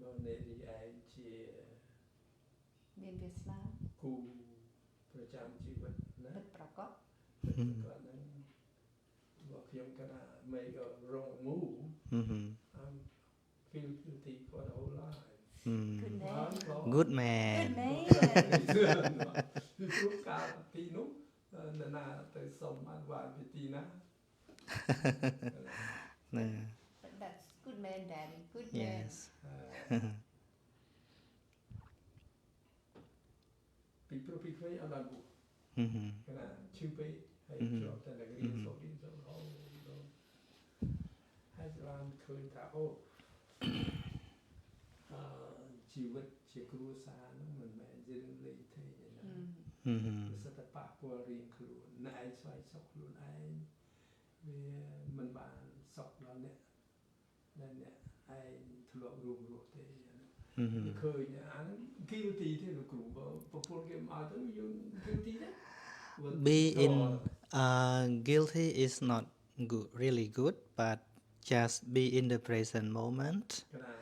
បើនេរីឯងជា មានវាសនា គូប្រចាំជីវិតណា ពិតប្រាកដ គាត់ហ្នឹងបើខ្ញុំកណា make a wrong move Mhm. I'm feel guilty for the whole life Good man. Good man Good man. ពីព្រោះកាលពីនោះនរណាទៅសុំអនុញ្ញាតពីទីណា nè But that's good man, Daddy. Good man. yes ពីព្រោះពីខ្លីអត់ដល់បួស Mhm. គេណាឈឺពេកហើយជាប់តែរៀនសូត្រហើយបានឃើញថាអូជីវិតជាគ្រួសារហ្នឹងមិនមែនជារឿងលេងទេណា Mhm. សិតតែប៉ះពាល់រៀងខ្លួនណែឯងស្វែងសុខខ្លួនឯងវាមិនបានសុខដល់អ្នកដែលអ្នកឯងធ្លាប់រួមរស់ទេ Mhm. ឃើញអាហ្នឹង guilty ទេលោកគ្រូបើប្រពន្ធគេមកទៅយើង guilty ទេ Being guilty is not good, really good, but just be in the present moment កណា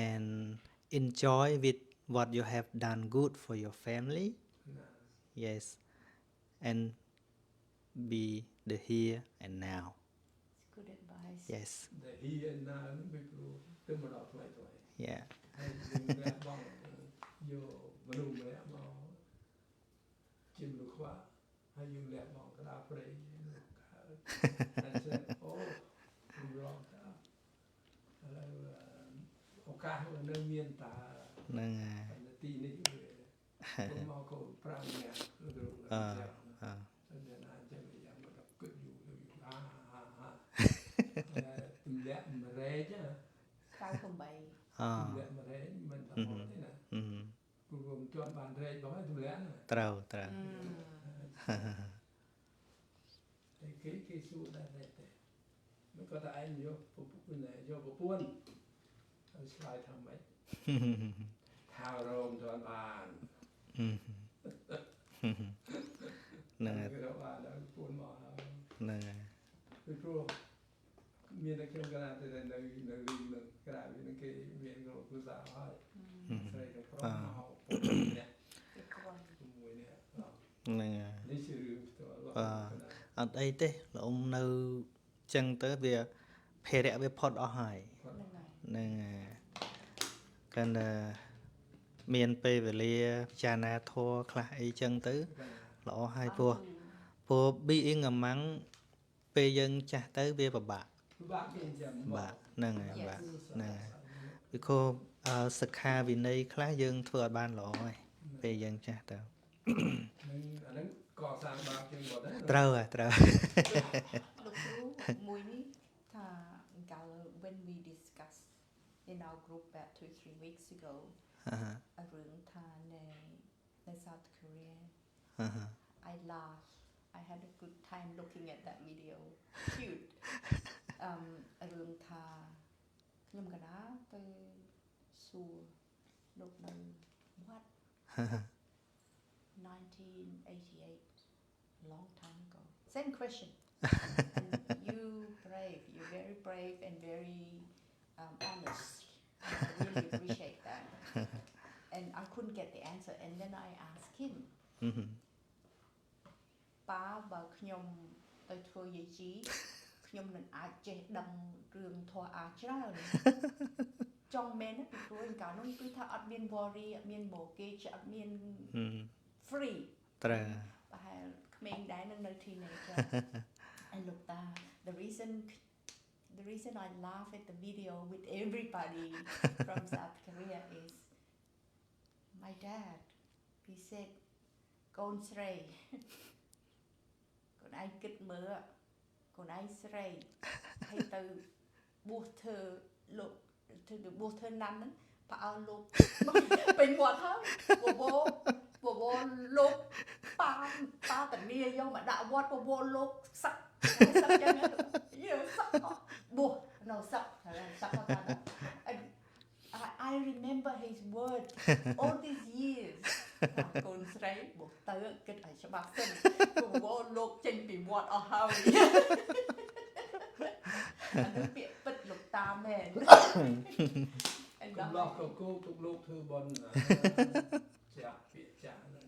and enjoy with what you have done good for your family. ណា Yes, and be the here and now. It's good advice. Yes, ដែល here and now ហ្នឹងពីព្រោះទៅមកដល់ថ្មី yeah. ហើយយើងលះបង់យកមនុស្សម្នាក់មកជាមនុស្សខ្វះហើយយើងលះបង់ក្តារព្រៃកើតហើយចេះអូរងតាឥឡូវឱកាសនៅមានតា Nâng ទីនេះវាខ្ញុំមកក៏5នាក់លោកគ្រូ à, តែណាចឹងយ៉ាងមកដល់គិតយូរទម្លាក់មករែក 98. à, ទម្លាក់មករែកមិនតែហត់ទេណា ព្រោះខ្ញុំជាប់បានរែកបងហើយទម្លាក់ណា trâu. តែគេសួរដែរតែមិនក៏តែឯងយកប្រពន្ធយកប្រពន្ធហើយឆ្លើយថាម៉េចថារោមទាន់បាន Nâng គេរកបានដល់ប្រពន្ធមកហើយ nâng ពីព្រោះមានតែខ្ញុំកណាតែនៅវិញនឹងក្រៅវិញគេមានគ្រួសារហើយស្រីទាំងប្រុសមកអ្នកជាមួយនេះ nâng នេះជារឿងផ្ទាល់ អត់អីទេលោកអ៊ំនៅចឹងទៅវាភារៈវាផុតអស់ហើយហ្នឹងកាន់តែមានពេលវេលាពិចារណាធម៌ខ្លះអីចឹងទៅល្អហើយព្រោះ being among ពេលយើងចាស់ទៅវាពិបាក បាក់គេចាំ បាទហ្នឹងហើយបាទហ្នឹងហើយពីព្រោះសិក្ខាវិន័យខ្លះយើងធ្វើអត់បានល្អហើយពេលយើងចាស់ទៅ នឹងអាហ្នឹងកសាងបាបជាងគាត់ដែរ ត្រូវហើយត្រូវ Look throughមួយនេះថាកាល when we discuss in our group about 2-3 weeks ago រឿងថានៅ South Korea I laughed I had a good time looking at that video cute រឿងថាខ្ញុំកណាទៅសួរលោកនៅ what 1988 long time ago same question and you're very brave and very honest and I really appreciate that and I couldn't get the answer and then I asked him ប៉ាបើខ្ញុំទៅធ្វើយាយជីខ្ញុំនឹងអាចចេះដឹងរឿងធម៌អាច្រើន ចង់មែនពីព្រោះកាលនោះគឺថាអត់មាន worry អត់មាន mortgage អត់មាន free ត្រូវ ប្រហែលក្មេងដែរនៅ teenager and look that the reason I laugh at the video with everybody from South Korea is my dad he said កូនស្រីកូនឯងគិតមើលកូនឯងស្រីហើយទៅបួសធ្វើលោកទៅបួសធ្វើណាំហ្នឹងប៉អើលោកពេញមាត់ហើយបបលោកប៉ាតានីយកមកដាក់វត្តបបលោកសឹកសឹកចឹងយើងសឹកបួសនៅសឹកហើយសឹកគាត់ថា I remember his word all these years កូនស្រីបួសទៅគិតឲ្យច្បាស់សិនបបលោកចេញពីវត្តអស់ហើយអានោះពាក្យពិតលោកតាមែន កំឡោះក៏គោទុកលោកធ្វើបន់ចាក់ពាក្យចាក់ហ្នឹង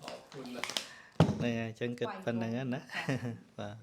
អរគុណណាស់ ហ្នឹងហើយអញ្ចឹងគិតប៉ុណ្្នឹងណាបាទ